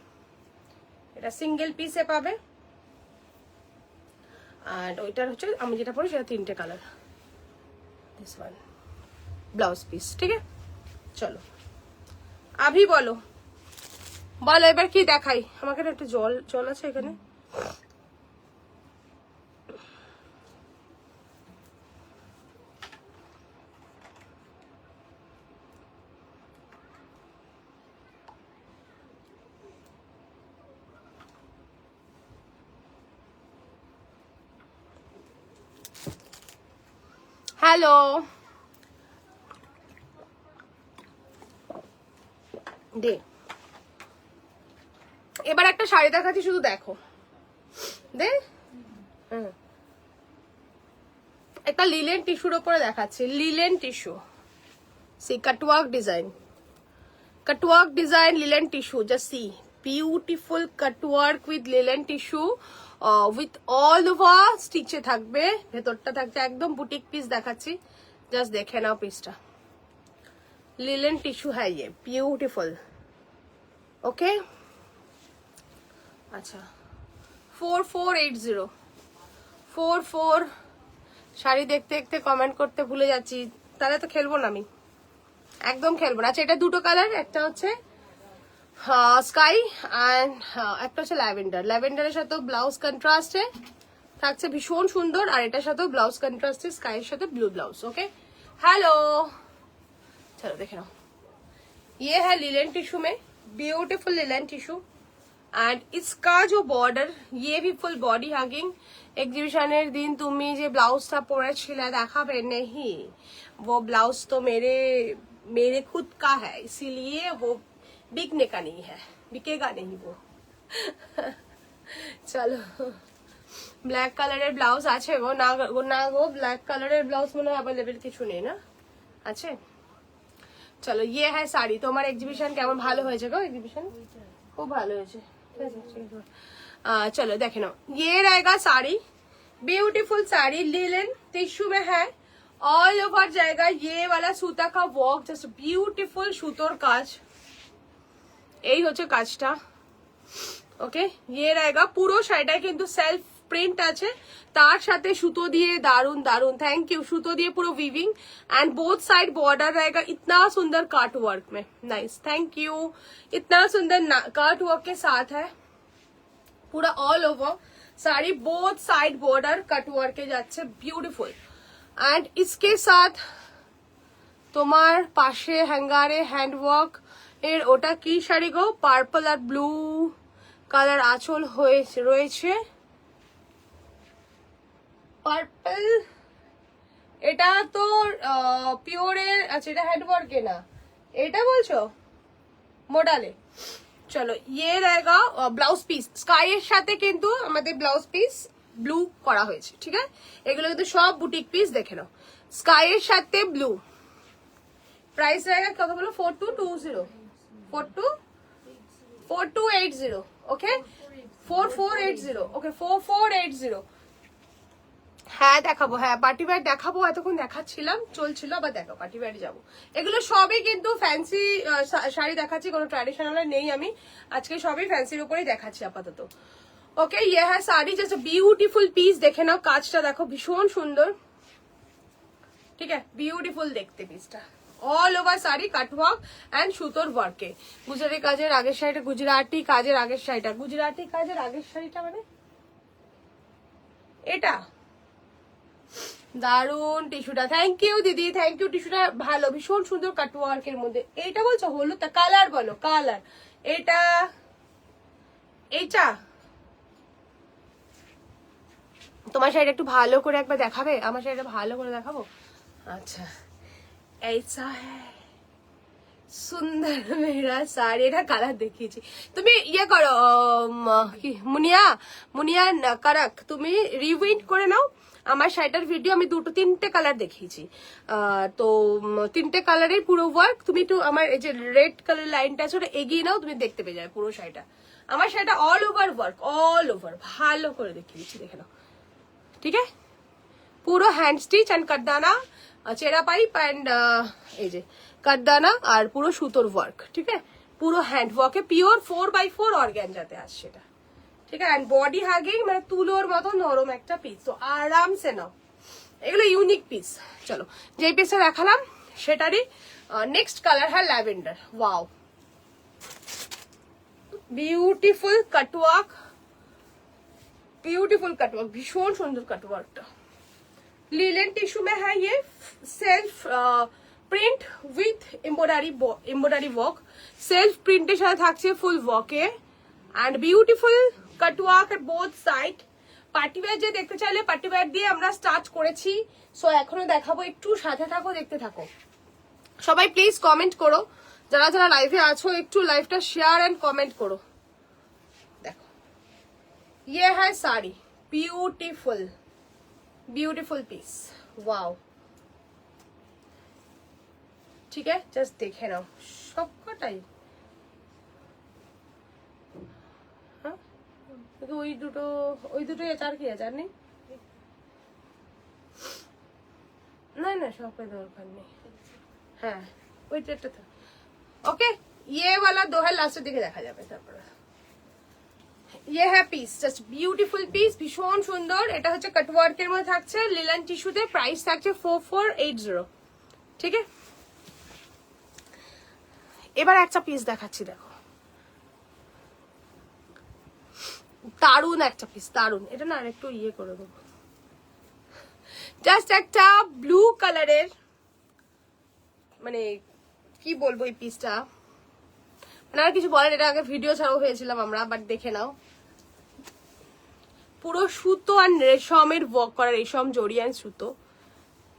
Speaker 1: এটা সিঙ্গেল পিসে পাবে। আর ওইটার হচ্ছে আমি যেটা পরি সেটা 3টে colour, this one blouse piece. ঠিক আছে, চলো আভি বলো এবার কি দেখাই। আমাকে একটু জল আছে এখানে। হ্যালো, দে এবার একটা শাড়ি দেখাচ্ছি, শুধু দেখো। দে একটা লিলেন টিস্যুর উপরে দেখাচ্ছি, linen tissue, see cutwork design linen tissue. Just see beautiful cutwork with linen tissue, with all over স্টিচে থাকবে, ভেতরটা থাকছে একদম বুটিক পিস দেখাচ্ছি, জাস্ট দেখে নাও পিসটা। লিলেন টিস্যু হ্যাঁ, ये বিউটিফুল। ওকে, আচ্ছা 4480, 4 শাড়ি দেখতে দেখতে কমেন্ট করতে ভুলে যাচ্ছি, তাহলে তো খেলবো না আমি, একদম খেলবো না। আচ্ছা এটা দুটো কালার, একটা হচ্ছে স্কাই অ্যান্ড একটা হচ্ছে ল্যাভেন্ডার। ল্যাভেন্ডারের সাথে ব্লাউজ কন্ট্রাস্টে থাকছে ভীষণ সুন্দর, আর এটার সাথেও ব্লাউজ কন্ট্রাস্টে স্কাইয়ের সাথে ব্লু ब्लाउज। ओके हेलो, चलो देखे नाओ, ये है लिलन टिश्यू में, ब्यूटीफुल लिलन टिश्यू। एंड इसका जो बॉर्डर, ये भी फुल बॉडी हगिंग। एग्जीबिशনের दिन তুমি যে ব্লাউজটা পরেছিলে দেখাবে नहीं, वो ब्लाउज तो मेरे खुद का है, इसीलिए वो बिकने का नहीं है, बिकेगा नहीं वो। चलो ব্ল্যাক কালারের ব্লাউজ আছে গো, না গো ব্ল্যাক কালারের ব্লাউজ মনে হয় অ্যাভেলেবেল কিছু নেই না, আছে। চলো ये है শাড়ি। তোমার এক্সিবিশন কেমন? ভালো হয়েছে গো এক্সিবিশন, খুব ভালো হয়েছে। चलो देखे ना, ये रहेगा sari, beautiful sari linen tissue में है, ऑल ओवर जाएगा। ये वाला सूता का वर्क, जस्ट ब्यूटीफुल সুতোর কাজ, এই হচ্ছে কাজটা। ওকে ये रहेगा, পুরো শাড়িটা কিন্তু সেলফ প্রিন্ট আছে, তার সাথে সুতো দিয়ে দারুন দারুন, थैंक यू, সুতো দিয়ে পুরো weaving and both side border रहेगा इतना सुंदर काट वर्क में, नाइस, थैंक यू। इतना सुंदर काट वर्क के साथ है पूरा all over sari, both side border cut work के যাচ্ছে, ब्यूटीफुल। एंड इसके साथ তোমার পাশে হ্যাঙ্গারে হ্যান্ড ওয়ার্ক এর ওটা কি শাড়ি গো? পার্পল আর ব্লু কালার আঁচল হয়েছে রয়েছে, পার্পল, এটা তো পিওরের। আচ্ছা এটা হ্যান্ড ওয়ার্কে না, এটা বলছো মডালে। চলো ये रहेगा ব্লাউজ পিস, স্কাই এর সাথে কিন্তু আমাদের ব্লাউজ পিস ব্লু করা হয়েছে, ঠিক আছে। এগুলো কিন্তু সব বুটিক পিস, দেখে নাও, স্কাই এর সাথে ব্লু। प्राइस रहेगा कत बोलो 4220, 4280, ओके 4480, ओके 4480। হ্যাঁ দেখাবো, হ্যাঁ পার্টি ওয়্যার দেখাবো, এতক্ষণ দেখাচ্ছিলাম চলছিল, আবার দেখো পার্টি ওয়্যারে যাবো। এগুলো সবই কিন্তু ফ্যান্সি শাড়ি দেখাচ্ছি, কোনো ট্র্যাডিশনাল নেই, আমি আজকে সবই ফ্যান্সির উপরেই দেখাচ্ছি আপাতত। ওকে ये है साड़ी, जैसे ब्यूटीफुल पीस, দেখে নাও কাজটা দেখো ভীষণ সুন্দর, ঠিক আছে, বিউটিফুল দেখতে পিসটা, all over sari cutwork and সুতোর ওয়ার্কে। গুজরাটি কাজের আগের শাড়িটা, গুজরাটি কাজের আগের শাড়িটা, গুজরাটি কাজের আগের শাড়িটা মানে এটা দারুন টিস্যুটা, থ্যাংক ইউ দিদি, থ্যাংক ইউ, টিস্যুটা ভালো, ভীষণ সুন্দর কাটওয়ার্কের মধ্যে। এইটা বলছো হলুদ, কালার বলো, কালার এটা, এইটা তোমার শাড়িটা একটু ভালো করে একবার দেখাবে? আমার শাড়িটা ভালো করে দেখাবো। আচ্ছা ऐसा है সুন্দর মেরা শাড়ি, এটা কালার দেখিয়েছি। তুমি ইয়ে করো কি মুনিয়া কারাক, তুমি রিউইন্ড করে নাও আমার শাড়িটার ভিডিও, আমি 2-3টে কালার দেখিয়েছি, তো 3টে কালারের পুরো ওয়ার্ক। তুমি একটু আমার এই যে রেড কালার লাইনটা আছে ওটা এগিয়ে নাও, তুমি দেখতে পেয়ে যাবে পুরো শাড়িটা। আমার শাড়িটা all over work, all over ভালো করে দেখিয়েছি, দেখে নাও, ঠিক আছে। পুরো hand stitch and কাটদানা, Chera pipe and এই যে কাটদানা, আর পুরো সুতোর ওয়ার্ক, ঠিক আছে, পুরো হ্যান্ড ওয়ার্কে পিওর 4x4 অর্গানজাতে আসছে এটা, ঠিক আছে। অ্যান্ড বডি হাগিং, মানে তুলোর মতো নরম একটা পিস, তো আরামসে নাও, এগুলো ইউনিক পিস। চলো যেই পিসটা দেখালাম সেটারই নেক্সট কালার হ্যাঁ lavender, wow beautiful cutwork, beautiful cutwork, भीषण सुंदर कटवर्क। लिलन टिश्यू में है ये, self print with embroidery work, self प्रिंटेर साथे থাকছে ফুল ওয়ার্কে and beautiful cutwork at both side. Party wear যে দেখতে চাইলে পার্টি ওয়্যার দিয়ে আমরা স্টার্ট করেছি, সো এখনো দেখাবো, একটু সাথে থাকো, দেখতে থাকো। সবাই প্লিজ কমেন্ট করো, যারা যারা লাইভে আছো একটু লাইভটা শেয়ার এন্ড কমেন্ট করো। ये है sari, beautiful beautiful piece, wow, ठीक है, जस्ट देखे नाओ सबकटाई। हाँ ওই দুটো চার কি আছে, আর নেই, না না সবের দরকার নেই, হ্যাঁ ওইটা তো ওকে। ये वाला 2 है, লাস্টের দিকে দেখা যাবে তারপরে। ये है পিস, জাস্ট বিউটিফুল পিস, ভীষণ সুন্দর। এটা হচ্ছে কাটওয়ার্কের মধ্যে থাকছে, লিলেন টিস্যুতে, প্রাইস থাকছে 4480। ঠিক আছে, এবার একটা পিস দেখাচ্ছি, দেখো দারুন একটা পিস, দারুন। এটা না আরেকটু ইয়ে করে দেবো, জাস্ট একটা ব্লু কালারের, মানে কি বলবো এই পিসটা, মানে আর কিছু বলেন, এটা আগে ভিডিও ছাড়াও হয়েছিলাম আমরা, বাট দেখে নাও। পুরো সুতো আর রেশমের ওয়ার্ক করা, রেশম জড়ি আর সুতো,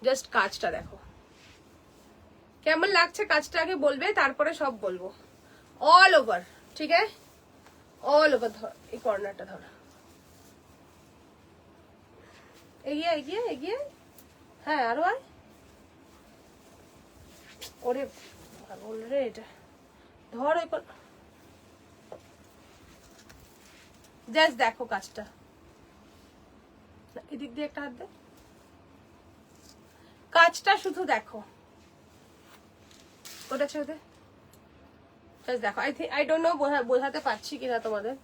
Speaker 1: জাস্ট কাজটা দেখো কেমন লাগছে, কাজটা আগে বলবে তারপরে সব বলবো। অল ওভার, ঠিক আছে, অল ওভার। ধর এই কর্নারটা, ধর এগিয়ে এগিয়ে এগিয়ে, হ্যাঁ আরো আয়, ওরে বল রে, এটা ধর ওই, জাস্ট দেখো কাজটা, এদিক দিয়ে একটা হাত দে, কাজটা শুধু দেখো, ওটা ছেড়ে দে, জাস্ট দেখো। আই ডোন্ট নো বোঝাতে পারছি কিনা তোমাদের,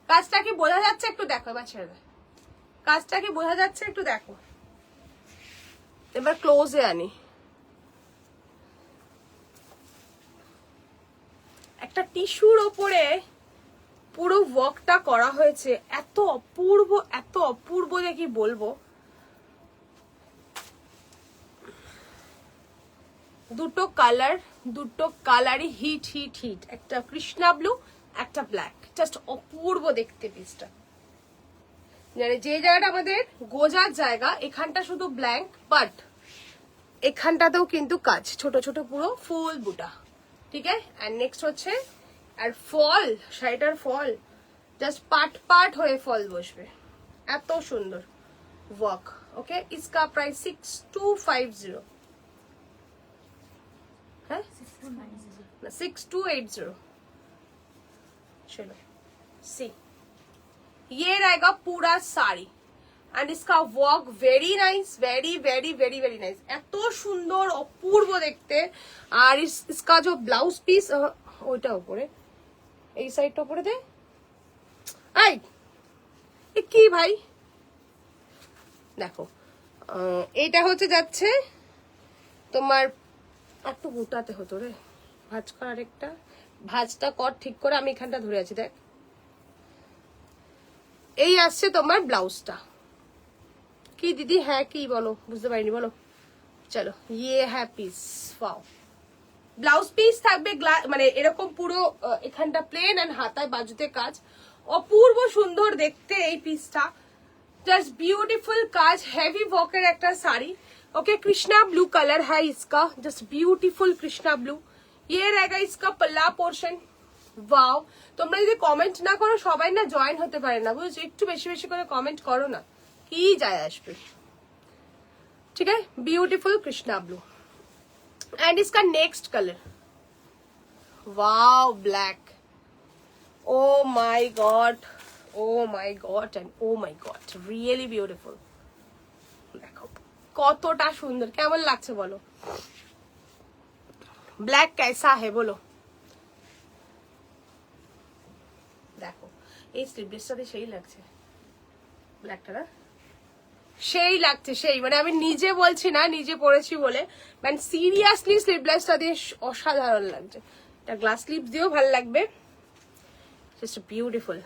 Speaker 1: কাজটা কি বোঝা যাচ্ছে একটু দেখো, এবার ছেড়ে দে, কাজটা কি বোঝা যাচ্ছে একটু দেখো। এবার ক্লোজে আনি, একটা টিস্যুর ওপরে পুরো ওয়ার্কটা করা হয়েছে, এত অপূর্ব, এত অপূর্ব যে কি বলবো। দুটো কালারই হিট হিট হিট, একটা কৃষ্ণা ব্লু, একটা ব্ল্যাক, জাস্ট অপূর্ব দেখতে পিসটা। মানে যে জায়গাটা আমাদের গোজার জায়গা, এখানটা শুধু ব্ল্যাঙ্ক, বাট এখানটাতেও কিন্তু কাজ, ছোট ছোট পুরো ফুল বুটা, ঠিক আছে। এন্ড নেক্সট হচ্ছে, আর ফল, শাড়িটার ফল জাস্ট পার্ট পার্ট হয়ে ফল বসবে, এত সুন্দর ওয়ার্ক। ওকে, इसका प्राइस 6250, है 6280। चलो सी, ये रहेगा पूरा साड़ी एंड इसका work very nice, very very very very nice, এত সুন্দর অপূর্ব দেখতে। আর इसका जो ब्लाउज पीस, ওইটা উপরে, এই সাইডটা উপরে দে, আই এ কি ভাই, দেখো এইটা হচ্ছে যাচ্ছে তোমার, একটু গোটাতে হতো রে, ভাঁজ কর, আরেকটা ভাঁজটা কর ঠিক করে, আমি এখানটা ধরে আছি দেখ। এই আসছে তোমার ব্লাউজটা, কি দিদি, হ্যাঁ কি বলো, বুঝতে পারিনি বলো। চলো, ইয়ে হ্যাঁ পিস, ওয়াও, ব্লাউজ পিস থাকবে, মানে এরকম পুরো এখানটা প্লেন এন্ড হাতায় বাজুতে কাজ, অপূর্ব সুন্দর দেখতে এই পিসটা, জাস্ট বিউটিফুल কাজ, হেভি ওয়ার্কের একটা sari. Okay, Krishna blue colour है इसका, जस्ट ब्यूटीफुल कृष्णा ब्लू। ये रहेगा इसका पल्ला पोर्शन। वाओ, তোমরা যদি কমেন্ট না করো সবাই না জয়েন হতে পারে না, বুঝছো, একটু বেশি বেশি করে কমেন্ট করো না, কি যায় আসবে, ঠিক আছে। ब्यूटीफुल कृष्णा ब्लू एंड इसका next colour, wow black, O my God, O my God and O my God, really beautiful. देखो কতটা সুন্দর, কেমন লাগছে বলো, ব্ল্যাক कैसा है বলো। দেখো এই স্লিভলেসটাতে সেই লাগছে, ব্ল্যাকটা না সেই লাগছে, সেই মানে আমি নিজে বলছি না, নিজে পরেছি বলে, মানে সিরিয়াসলি স্লিভলেসটা দিয়ে অসাধারণ লাগছে। এটা গ্লাস স্লিভস দিয়েও ভালো লাগবে, জাস্ট বিউটিফুল।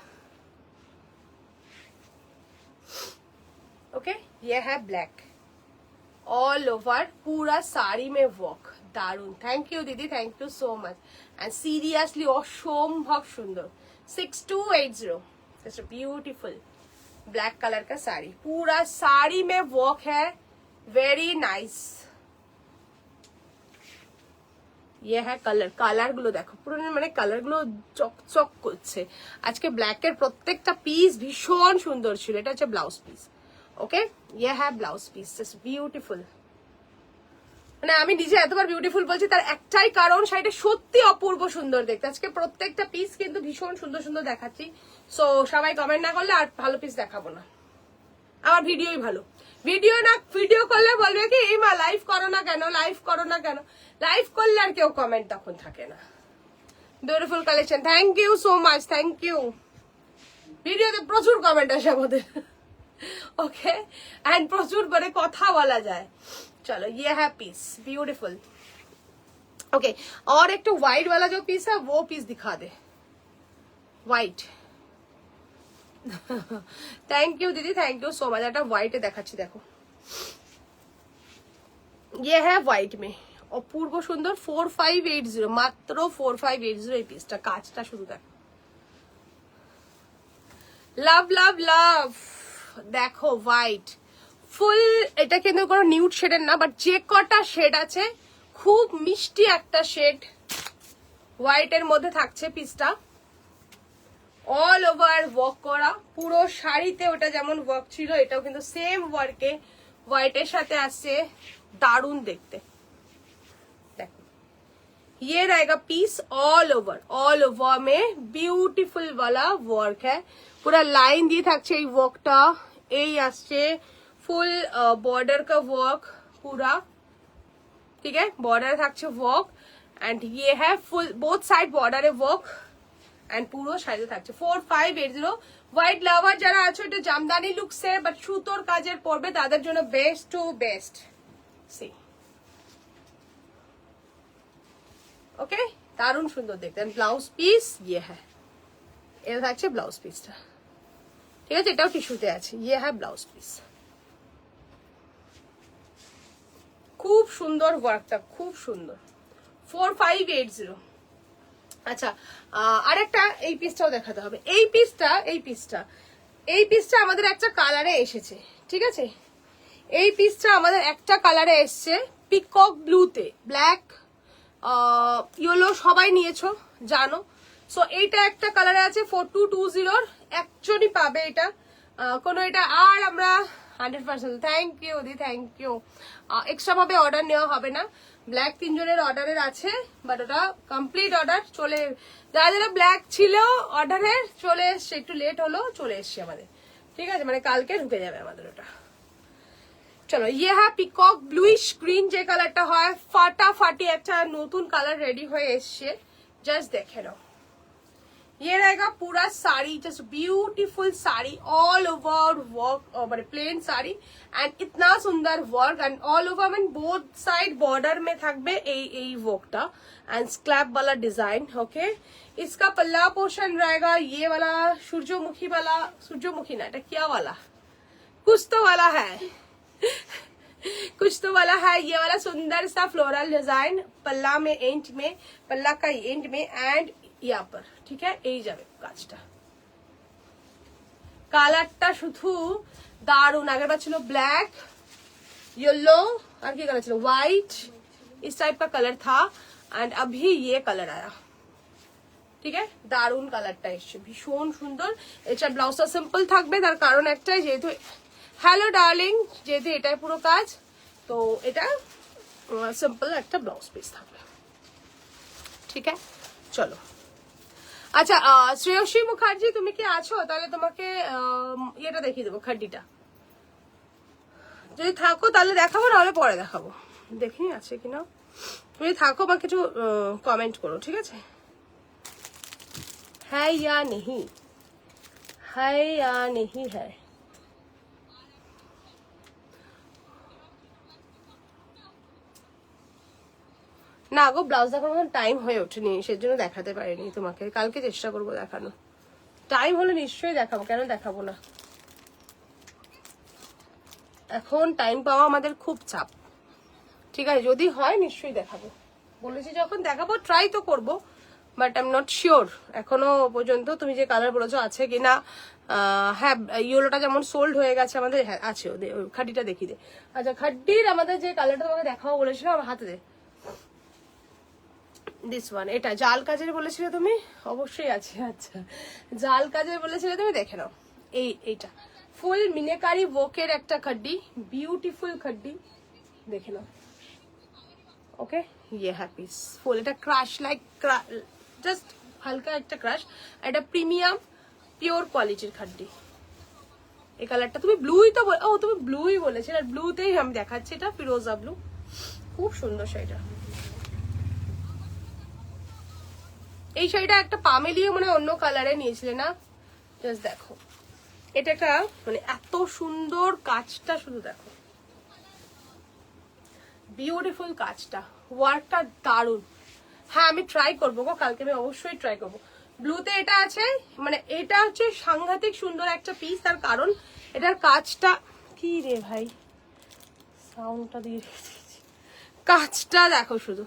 Speaker 1: ओके, ये है ब्लैक, ऑल ओवर पूरा साड़ी में वर्क, दारुण। थैंक यू दीदी, thank you so much and seriously असंभव सुंदर। 6280, जस्ट ब्यूटीफुल ब्लैक कलर का साड़ी, पूरा साड़ी में वर्क है, वेरी नाइस। ये है कलर, কালার গুলো দেখো পুরো, মানে কালার গুলো চকচক করছে। আজকে ব্ল্যাকের প্রত্যেকটা পিস ভীষণ সুন্দর ছিল। এটা হচ্ছে ব্লাউজ পিস। ওকে, ये है ব্লাউজ পিস, জাস্ট বিউটিফুল। মানে আমি নিজে এতবার বিউটিফুল বলছি তার একটাই কারণ, শাড়িটা সত্যি অপূর্ব সুন্দর দেখতে। আজকে প্রত্যেকটা পিস কিন্তু ভীষণ সুন্দর সুন্দর দেখাচ্ছি, সো সবাই কমেন্ট না করলে আর ভালো পিস দেখাবো না। আমার ভিডিওই ভালো। ভিডিও করলে বলবে কি এই মা লাইভ করো না কেন, লাইভ করো না কেন। লাইভ করলে আর কেউ কমেন্ট তখন থাকে না। Beautiful collection, thank you so much, thank you. ভিডিওতে প্রচুর কমেন্ট আসে আমাদের, ओके एंड प्रचुर बड़े कथा बोला जाए। चलो ये है पीस ब्यूटीफुल। ओके और एक तो व्हाइट वाला जो पीस है वो पीस दिखा दे, व्हाइट। थैंक यू दीदी, थैंक यू सो मच। এটা হোয়াইটে দেখাচ্ছি, দেখো ये है व्हाइट में অপূর্ব সুন্দর 4580, মাত্র 4580 এই পিসটা। কাজটা শুধু দেখো, লাভ লাভ লাভ। দেখো হোয়াইট ফুল, এটা কিন্তু কোনো নিউড শেডের না, বাট যে কটা শেড আছে খুব মিষ্টি একটা শেড হোয়াইটের মধ্যে থাকছে পিসটা। অল ওভার ওয়ার্ক করা, পুরো শাড়িতে ওটা যেমন ওয়ার্ক ছিল এটাও কিন্তু সেম ওয়ার্কে হোয়াইটের সাথে আসছে, দারুণ দেখতে। দেখো ये रहेगा पीस ऑल ओवर में ब्यूटीफुल वाला वर्क है। पूरा लाइन দিয়ে থাকছে এই ওয়ার্কটা, এই আসছে ফুল बॉर्डर का वर्क पूरा, ठीक है। बॉर्डर থাকছে वर्क एंड ये है फुल बोथ साइड बॉर्डर है वर्क एंड পুরো শাড়িতে থাকছে 4580। হোয়াইট লাভার যারা আছো, এটা জামদানি লুকসে বাট সুতোর কাজের পরবে তাদের জন্য বেস্ট টু বেস্ট। সি ওকে, দারুণ সুন্দর দেখতে। ব্লাউজ পিস ইয়ে হ্যাঁ, এটা থাকছে ব্লাউজ পিসটা, ঠিক আছে। এটাও টিস্যুতে আছে, ইয়ে হ্যাঁ ব্লাউজ পিস। খুব সুন্দর ওয়ার্কটা, খুব সুন্দর। 4580। আচ্ছা আরেকটা এই পিসটাও দেখাতে হবে। এই পিসটা আমাদের একটা কালারে এসেছে, ঠিক আছে। এই পিসটা আমাদের একটা কালারে এসছে, পিকক ব্লুতে, ব্ল্যাক ইয়েলো সবাই নিয়েছো জানো। সো এইটা একটা কালারে আছে 4220 অ্যাকচুয়ালি পাবে এটা কোনো এটা। আর আমরা 100% থ্যাংক ইউ দি, থ্যাংক ইউ। এক্সট্রা ভাবে অর্ডার নেওয়া হবে না। ব্ল্যাক 3 জনের অর্ডারের আছে, বাট ওটা কমপ্লিট অর্ডার চলে, যারা যারা ব্ল্যাক ছিল অর্ডারের চলে এসছে, একটু লেট হলো চলে এসছে আমাদের, ঠিক আছে। মানে কালকে ঢুকে যাবে আমাদের ওটা। চলো ये है পিকক ব্লুইশ গ্রিন, যে কালারটা হয় ফাটাফাটি একটা নতুন কালার রেডি হয়ে এসছে, জাস্ট দেখে নাও। ये रहेगा पूरा sari, just beautiful sari all over work, মানে প্লেন साड़ी एंड इतना सुंदर work and all over mean both side border में থাকবে এই वर्कটা एंड स्क्लैप वाला डिजाइन। ओके इसका पल्ला पोर्शन रहेगा ये वाला सूरजमुखी ना, এটা क्या वाला, कुछ तो वाला है कुछ तो वाला है। ये वाला सुंदर सा फ्लोरल डिजाइन पल्ला में, एंड में, पल्ला का एंड में एंड यहाँ पर, ठीक है। এই যাবে কাজটা। কালারটা শুধু দারুন। আগেরবার ছিল ব্ল্যাক, येलो और क्या कलर ছিল, व्हाइट, इस टाइप का कलर था एंड अभी ये कलर आया, ঠিক আছে। দারুন কালারটা এসছে, ভীষণ সুন্দর। এটা ব্লাউজটা সিম্পল থাকবে, তার কারণ একটাই, যেহেতু হ্যালো ডার্লিং, যেহেতু এটাই পুরো কাজ, তো এটা সিম্পল একটা ব্লাউজ পিস থাকবে, ঠিক আছে। চলো আচ্ছা শ্রেয়সী মুখার্জি তুমি কি আছো? তাহলে তোমাকে এটা দেখিয়ে দেবো, খাড্ডিটা। যদি থাকো তাহলে দেখাবো, নাহলে পরে দেখাবো, দেখি আছে কিনা। যদি থাকো বা কিছু কমেন্ট করো, ঠিক আছে। হ্যাঁ ইয়া নেহি, হ্যাঁ ইয়া নেহি হ্যাঁ। না গো, ব্লাউজ দেখার মতন টাইম হয়ে ওঠেনি, সেজন্য দেখাতে পারিনি তোমাকে। কালকে চেষ্টা করবো দেখানো, টাইম হলে নিশ্চয়ই দেখাবো, কেন দেখাবো না। এখন টাইম পাওয়া আমাদের খুব চাপ, ঠিক আছে। যদি হয় নিশ্চয়ই দেখাবো, বলেছি যখন দেখাবো, ট্রাই তো করবো, but I am not sure এখনো পর্যন্ত। তুমি যে কালার বলেছো আছে কিনা, হ্যাঁ ইয়েলোটা যেমন সোল্ড হয়ে গেছে আমাদের, হ্যাঁ আছে। ওদের খাড্ডিটা দেখি দে। আচ্ছা খাড্ডির আমাদের যে কালারটা তোমাকে দেখাবো বলেছিলাম, আমার হাতে দে, দিস ওয়ান। এটা জাল কাজের বলেছিলে তুমি, অবশ্যই আছে। আচ্ছা জাল কাজের বলেছিলে তুমি, দেখে নাও। এইটা ফুল মিনেকারি ওয়ার্কের একটা খাড্ডি, বিউটিফুল খাড্ডি, দেখে নাও। ওকে ये है পিস ফুল। এটা ক্রাশ লাইক, জাস্ট হালকা একটা ক্রাশ। এটা প্রিমিয়াম পিওর কোয়ালিটির খাড্ডি, এই কালারটা তুমি ব্লুই তো ও তুমি ব্লুই বলেছিলে, আর ব্লুতেই আমি দেখাচ্ছি, এটা ফিরোজা ব্লু, খুব সুন্দর শাড়িটা। এই শাড়িটা একটা পামেলিও মানে অন্য কালারে নিয়েছিলে না, জাস্ট দেখো এটা একটা মানে এত সুন্দর কাজটা, শুধু দেখো বিউটিফুল কাজটা, ওয়ার্কটা দারুন। হ্যাঁ আমি ট্রাই করবো গো, কালকে আমি অবশ্যই ট্রাই করবো। ব্লুতে এটা আছে, মানে এটা হচ্ছে সাংঘাতিক সুন্দর একটা পিস, তার কারণ এটার কাজটা কি রে ভাই, সাউন্ডটা দিয়ে কাজটা দেখো শুধু।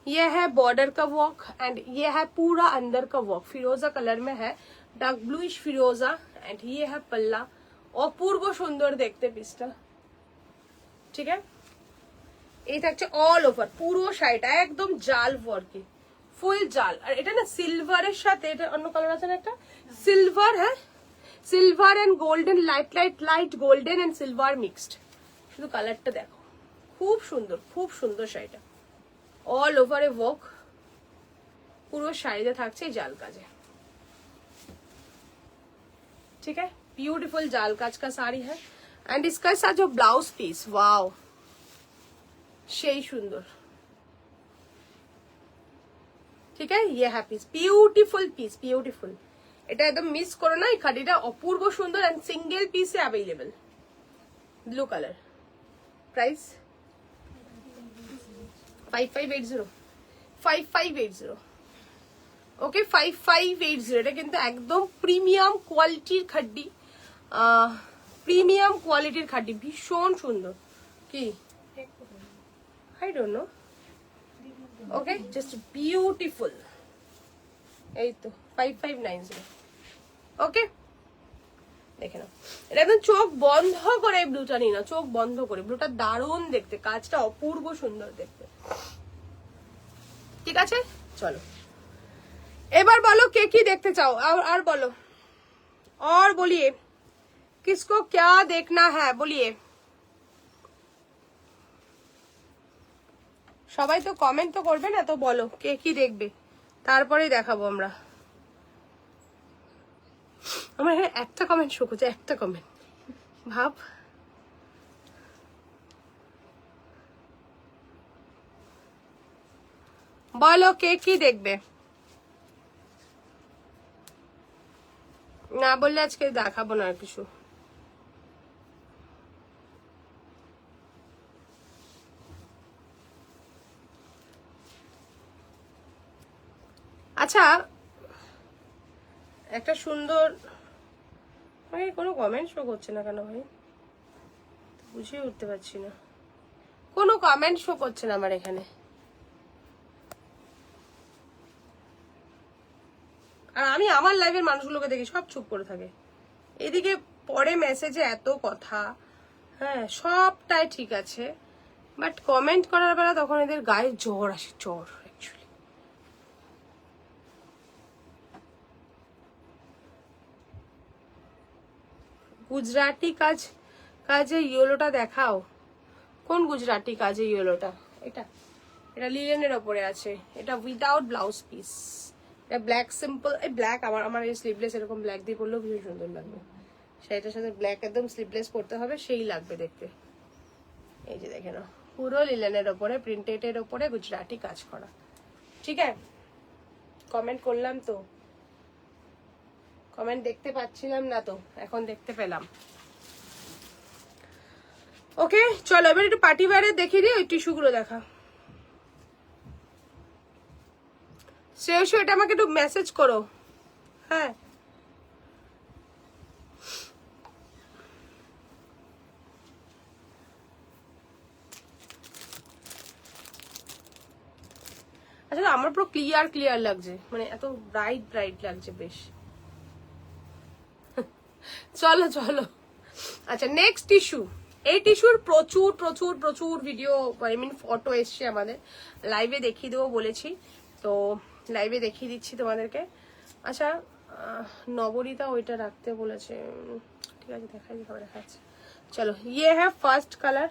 Speaker 1: ये है बॉर्डर का वर्क एंड ये है पूरा अंदर का वर्क, फिरोजा कलर में है, डार्क ब्लूइश फिरोजा, एंड ये है पल्ला। অপূর্ব সুন্দর দেখতে পিসটা, ঠিক আছে। এই থাকছে অল ওভার পুরো শাড়িটা একদম জাল ওয়ার্কে, ফুল জাল। আর এটা না সিলভারের সাথে, এটা অন্য কালার আছে না একটা সিলভার, হ্যাঁ silver and golden, light light light golden and silver mixed, শুধু কালারটা দেখো, খুব সুন্দর, খুব সুন্দর শাড়িটা। ऑल ओवर ए वर्क, पूरा शाড়িতে থাকছে জাল কাজে, ठीक है। ब्यूटीफुल जाल काज का साड़ी है एंड इसका साथ जो ब्लाउज पीस, वाओ সেই সুন্দর, ঠিক है। ये है पीस, ब्यूटीफुल पीस, ब्यूटीफुल। এটা একদম মিস করো না, এই খাদিটা অপূর্ব সুন্দর এন্ড সিঙ্গেল পিসে अवेलेबल, ব্লু কালার। প্রাইস 5580, 5580, ওকে 5580। এটা কিন্তু একদম প্রিমিয়াম কোয়ালিটির খাড্ডি, প্রিমিয়াম কোয়ালিটির খাড্ডি, ভীষণ সুন্দর। কি I don't know, okay just beautiful. এই তো 5590, ওকে দেখে নাও। এটা একদম চোখ বন্ধ করে ব্লুটা নিয়ে না, চোখ বন্ধ করে, ব্লুটা দারুণ দেখতে, কাজটা অপূর্ব সুন্দর দেখতে, ঠিক আছে। চলো এবার বলো কে কি দেখতে চাও, আর বলো, और बोलिए किसको क्या देखना है, बोलिए। সবাই তো কমেন্ট তো করবে না, তো বলো কে কি দেখবে, তারপরেই দেখাবো আমরা। আমার এখানে একটা কমেন্ট শো করছে, একটা কমেন্ট, ভাব। বলো কে কি দেখবে, না বললে আজকে দেখাবো না আর কিছু। আচ্ছা একটা সুন্দর, ভাই কোনো কমেন্ট শো করছে না কেন ভাই, বুঝিয়ে উঠতে পারছি না, কোনো কমেন্ট শো করছে না আমার এখানে। আর আমি আমার লাইভের মানুষগুলোকে দেখি সব চুপ করে থাকে, এদিকে পরে মেসেজে এত কথা, হ্যাঁ সবটাই ঠিক আছে, বাট কমেন্ট করার বেলা তখন এদের গায়ে জ্বর আসে, জ্বর অ্যাকচুয়ালি। গুজরাটি কাজে ইয়েলোটা দেখাও, কোন গুজরাটি কাজে ইয়েলোটা, এটা এটা লিলেনের ওপরে আছে, এটা উইদাউট ব্লাউজ পিস, এটা ব্ল্যাক সিম্পল, এই ব্ল্যাক আমার এই স্লিভলেস এরকম ব্ল্যাক দিয়ে পরলেও ভীষণ সুন্দর লাগবে, শাড়িটার সাথে ব্ল্যাক একদম স্লিভলেস পরতে হবে, সেই লাগবে দেখতে। এই যে দেখে নাও, পুরো লিলেনের ওপরে প্রিন্টেডের ওপরে গুজরাটি কাজ করা, ঠিক আছে। কমেন্ট করলাম তো, কমেন্ট দেখতে পাচ্ছিলাম না তো, এখন দেখতে পেলাম। ওকে চলো এবার একটু পার্টি ওয়্যারে দেখিয়ে দিই, ওই টিস্যুগুলো দেখা। শ্রেয়স এটা আমাকে একটু মেসেজ করো, হ্যাঁ আচ্ছা আমার পুরো ক্লিয়ার লাগছে, মানে এত ব্রাইট লাগছে বেশ। চলো চলো আচ্ছা নেক্সট টিস্যু, এই টিস্যুর প্রচুর ভিডিও, আই মিন ফটো এসছে আমাদের, লাইভে দেখিয়ে দেবো বলেছি, তো লাইভে দেখিয়ে দিচ্ছি তোমাদেরকে। আচ্ছা নবনীতা ওইটা রাখতে বলেছে, ঠিক আছে দেখাই দিই, দেখাচ্ছে। চলো ইয়ে হ্যাঁ ফার্স্ট কালার,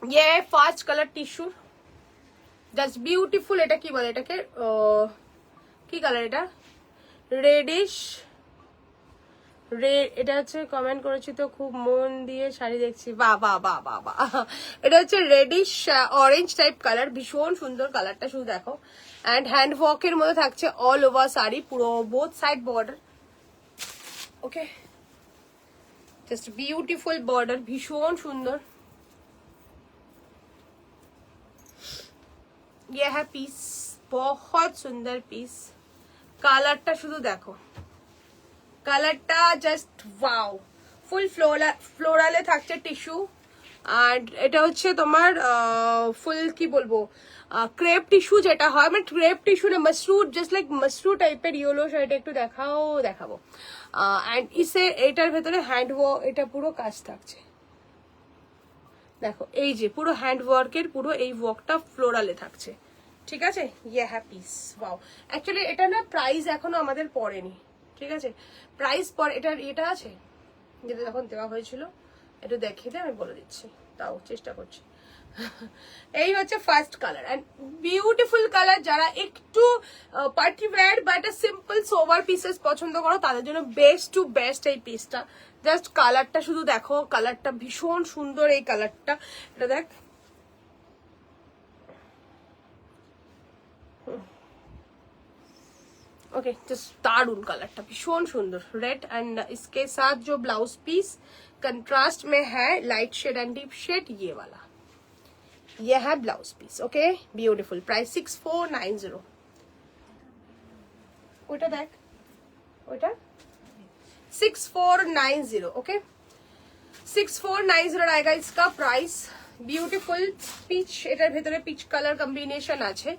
Speaker 1: ইয়ে ফার্স্ট কালার টিস্যুর, জাস্ট বিউটিফুল। এটা কি বলে এটাকে, কি কালার এটা, রেডিশ এটা হচ্ছে কমেন্ট করেছি তো, খুব মন দিয়ে শাড়ি দেখছি, বাহ বাহ বাহ বাহ বাহ। এটা হচ্ছে রেডিশ অরেঞ্জ টাইপ কালার, ভীষণ সুন্দর কালারটা, শুধু দেখো। অ্যান্ড হ্যান্ড ওয়ার্কের মধ্যে থাকছে অল ওভার শাড়ি, পুরো বোথ সাইড বর্ডার। ওকে, জাস্ট বিউটিফুল বর্ডার, ভীষণ সুন্দর। ये है पीस, बहुत सुंदर पीस। কালারটা শুধু দেখো, কালারটা জাস্ট ওয়াও। ফুল ফ্লোরালে থাকছে টিস্যু, আর এটা হচ্ছে তোমার ফুল কি বলবো, ক্রেপ টিস্যু যেটা হয়, মানে ক্রেপ টিস্যু না, মসরু, জাস্ট লাইক মসরু টাইপের ইয়েলো শাড়িটা একটু দেখাবো। অ্যান্ড এটার ভেতরে হ্যান্ড ওয়ার্ক, এটা পুরো কাজ থাকছে, দেখো এই যে পুরো হ্যান্ড ওয়ার্কের পুরো এই ওয়ার্কটা ফ্লোরালে থাকছে, ঠিক আছে। ইয়ে হ্যাঁ পিস, ওয়াও। অ্যাকচুয়ালি এটা না প্রাইস এখনো আমাদের পড়েনি, ঠিক আছে, প্রাইস পর এটা আছে যেটা যখন দেওয়া হয়েছিল, একটু দেখিয়ে দিয়ে আমি বলে দিচ্ছি, তাও চেষ্টা করছি। এই হচ্ছে first colour, and beautiful colour. যারা একটু পার্টি ওয়্যার বা একটা সিম্পল সোভার পিসেস পছন্দ করো তাদের জন্য বেস্ট টু বেস্ট এই পিসটা। জাস্ট কালারটা শুধু দেখো, কালারটা ভীষণ সুন্দর, এই কালারটা, এটা দেখ, ओके जस्ट दारुण कलर, भीषण सुंदर रेड। एंड इसके साथ जो ब्लाउज पीस कंट्रास्ट में है, light shade and deep shade, ये वाला, ये है blouse piece. Okay, beautiful. Price 6490। ওইটা দেখ, ওইটা 6490। ओके, 6490 आएगा इसका प्राइस। ब्यूटीफुल পিচ, এটার ভেতরে পিচ কালার কম্বিনেশন আছে,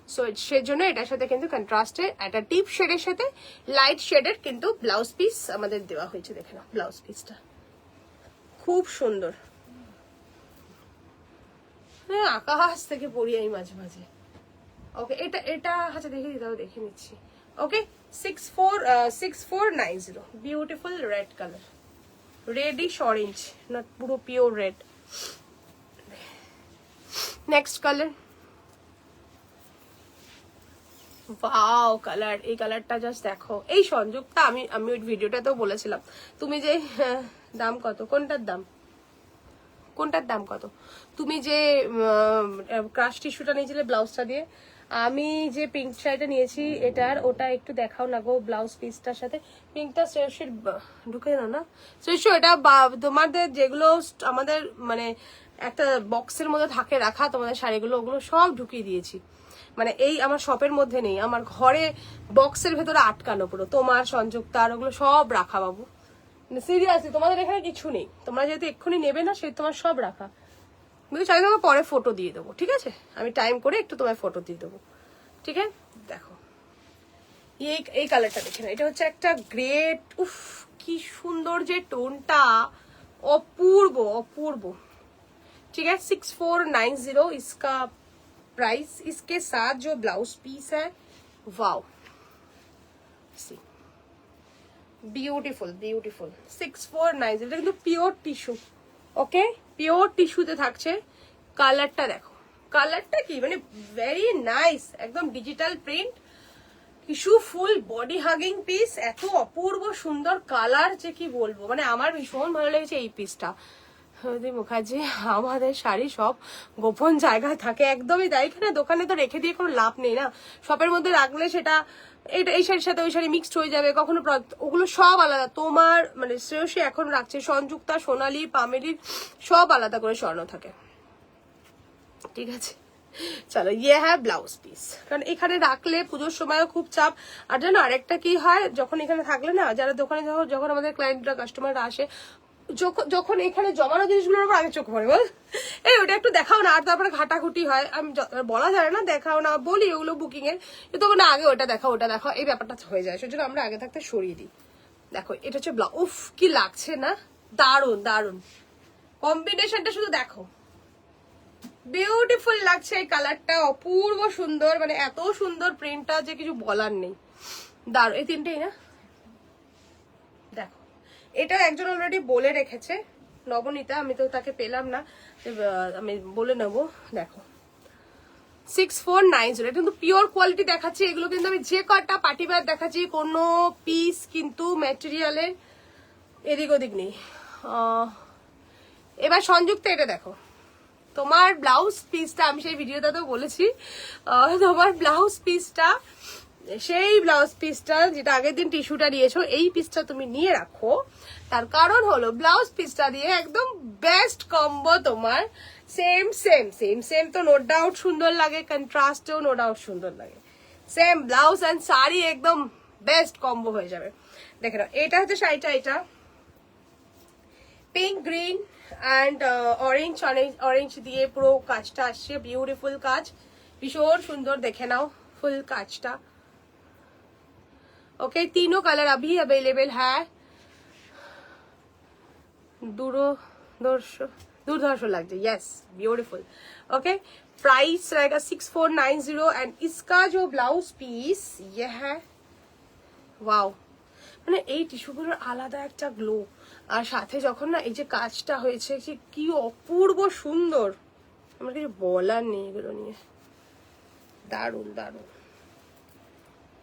Speaker 1: সো সেজন্য এটার সাথে কিন্তু কন্ট্রাস্টে একটা ডিপ শেডের সাথে লাইট শেডের কিন্তু ব্লাউজ পিস আমাদের দেওয়া হয়েছে। দেখে নাও ব্লাউজ পিসটা খুব সুন্দর। হ্যাঁ, আকাশ থেকে পড়ি আমি মাঝে মাঝে। ওকে, এটা আচ্ছা দেখে দিতে হবে, দেখে নিচ্ছি। ওকে, 6490, beautiful red colour, reddish orange, না পুরো pure red. Next colour, wow colour, এই কালারটা জাস্ট দেখো। এই সংযোগটা আমি ওই ভিডিওটাতেও বলেছিলাম, তুমি যে দাম কত, কোনটার দাম কত, তুমি যে ক্রাশ টিস্যুটা নিয়েছিলে ব্লাউজটা দিয়ে, আমি যে পিঙ্ক শাড়িটা নিয়েছি এটার, ওটা একটু দেখাও না গো ব্লাউজ পিসটার সাথে। পিঙ্কটা শ্রেয়সীর ঢুকে না, না শ্রেয়সী, এটা তোমাদের যেগুলো আমাদের মানে একটা বক্সের মধ্যে থাকে রাখা তোমাদের শাড়িগুলো, ওগুলো সব ঢুকিয়ে দিয়েছি। মানে এই আমার শপের মধ্যে নেই, আমার ঘরে বক্সের ভেতরে আটকানো পুরো, তোমার সংযুক্তা আর ওগুলো সব রাখা বাবু, সিরিয়াসলি তোমাদের এখানে কিছু নেই, তোমরা যেহেতু এক্ষুনি নেবে না সেই তোমার সব রাখা। বুঝলি, চাই তোমাকে পরে ফটো দিয়ে দেবো, ঠিক আছে, আমি টাইম করে একটু তোমায় ফটো দিয়ে দেবো, ঠিক আছে। দেখো এই কালারটা দেখে না, এটা হচ্ছে একটা গ্রেট, উফ কি সুন্দর যে টোনটা, অপূর্ব অপূর্ব, ठीक है। 6490 इसका प्राइस। इसके साथ जो ब्लाउज पीस है, वाओ सी ब्यूटीफुल ब्यूटीफुल। 6490, এটা কিন্তু পিওর টিস্যু। ওকে, পিওর টিস্যুতে থাকছে। কালারটা দেখো, কালারটা কি মানে ভেরি নাইস, একদম digital print, tissue, full body hugging piece, এত অপূর্ব সুন্দর কালার যে কি বলবো, মানে আমার ভীষণ ভালো লেগেছে এই পিসটা। মুখার্জি, আমাদের শাড়ি সব গোপন জায়গায় থাকে, একদমই তাই। এখানে দোকানে তো রেখে দিয়ে কোনো লাভ নেই না, শপের মধ্যে রাখলে সেটা এই শাড়ির সাথে ওই শাড়ি মিক্সড হয়ে যাবে, কখনো ওগুলো সব আলাদা। তোমার মানে শ্রেয়সী এখন রাখছে, সংযুক্তা, সোনালি, পামেলির সব আলাদা করে স্বর্ণ থাকে, ঠিক আছে। চলো, ইয়ে হ্যাঁ ব্লাউজ পিস, কারণ এখানে রাখলে পুজোর সময়ও খুব চাপ। আর জানো আরেকটা কি হয়, যখন এখানে থাকলে না, যারা দোকানে যখন আমাদের ক্লায়েন্টরা কাস্টমাররা আসে, যখন এখানে জমানো জিনিসগুলোর উপর আগে চোখ পড়ে, বল এই ওটা একটু দেখাও না, আর তারপরে ঘাটাঘুটি হয়, আমি বলা যায় না দেখাও না বলি, ওগুলো বুকিং এর, তখন আগে ওটা দেখাও ওটা দেখাও, এই ব্যাপারটা হয়ে যায়, সেজন্য আমরা আগে থাকতে সরিয়ে দিই। দেখো এটা হচ্ছে ব্লাউজ, উফ কি লাগছে না, দারুন দারুন কম্বিনেশনটা, শুধু দেখো বিউটিফুল লাগছে এই কালারটা, অপূর্ব সুন্দর, মানে এত সুন্দর প্রিন্টটা যে কিছু বলার নেই, দারুন। এই তিনটেই না, দেখো এটা একজন অলরেডি বলে রেখেছে, নবনীতা, আমি তো তাকে পেলাম না, আমি বলে নেবো। দেখো 6490, এটা কিন্তু পিওর কোয়ালিটি দেখাচ্ছি, এগুলো কিন্তু আমি যে কটা পার্টি ওয়্যার দেখাচ্ছি, কোনো পিস কিন্তু ম্যাটেরিয়ালের এদিক ওদিক নেই। এবার সংযুক্ত এটা দেখো, তোমার ব্লাউজ পিসটা আমি সেই ভিডিওটাতেও বলেছি, তোমার ব্লাউজ পিসটা, সেই ব্লাউজ পিসটা যেটা আগের দিন টিস্যুটা নিয়েছো, এই পিসটা তুমি নিয়ে রাখো। তার কারণ হলো ব্লাউজ পিসটা দিয়ে একদম বেস্ট কম্বো তোমার। সেম সেম সেম সেম তো নো ডাউট সুন্দর লাগে, কন্ট্রাস্টেও নো ডাউট সুন্দর লাগে। সেম ব্লাউজ অ্যান্ড শাড়ি একদম বেস্ট কম্বো হয়ে যাবে। দেখে নাও, এটা হচ্ছে শাড়িটা, এটা pink green and orange, orange দিয়ে পুরো কাজটা আসছে, বিউটিফুল কাজ, ভীষণ সুন্দর। দেখে নাও ফুল কাজটা। ओके तीनों कलर अभी अवेलेबल है। दूरदर्श लग जाए, यस ब्यूटीफुल। ओके प्राइस रहेगा 6490 एंड इसका जो ब्लाउज पीस ये है। वाओ, মানে এই টিস্যুগুলোর আলাদা একটা গ্লো, আর সাথে যখন না এই যে কাজটা হয়েছে কি অপূর্ব সুন্দর, আমার কিছু বলার নেই এগুলো নিয়ে, দারুণ দারুণ।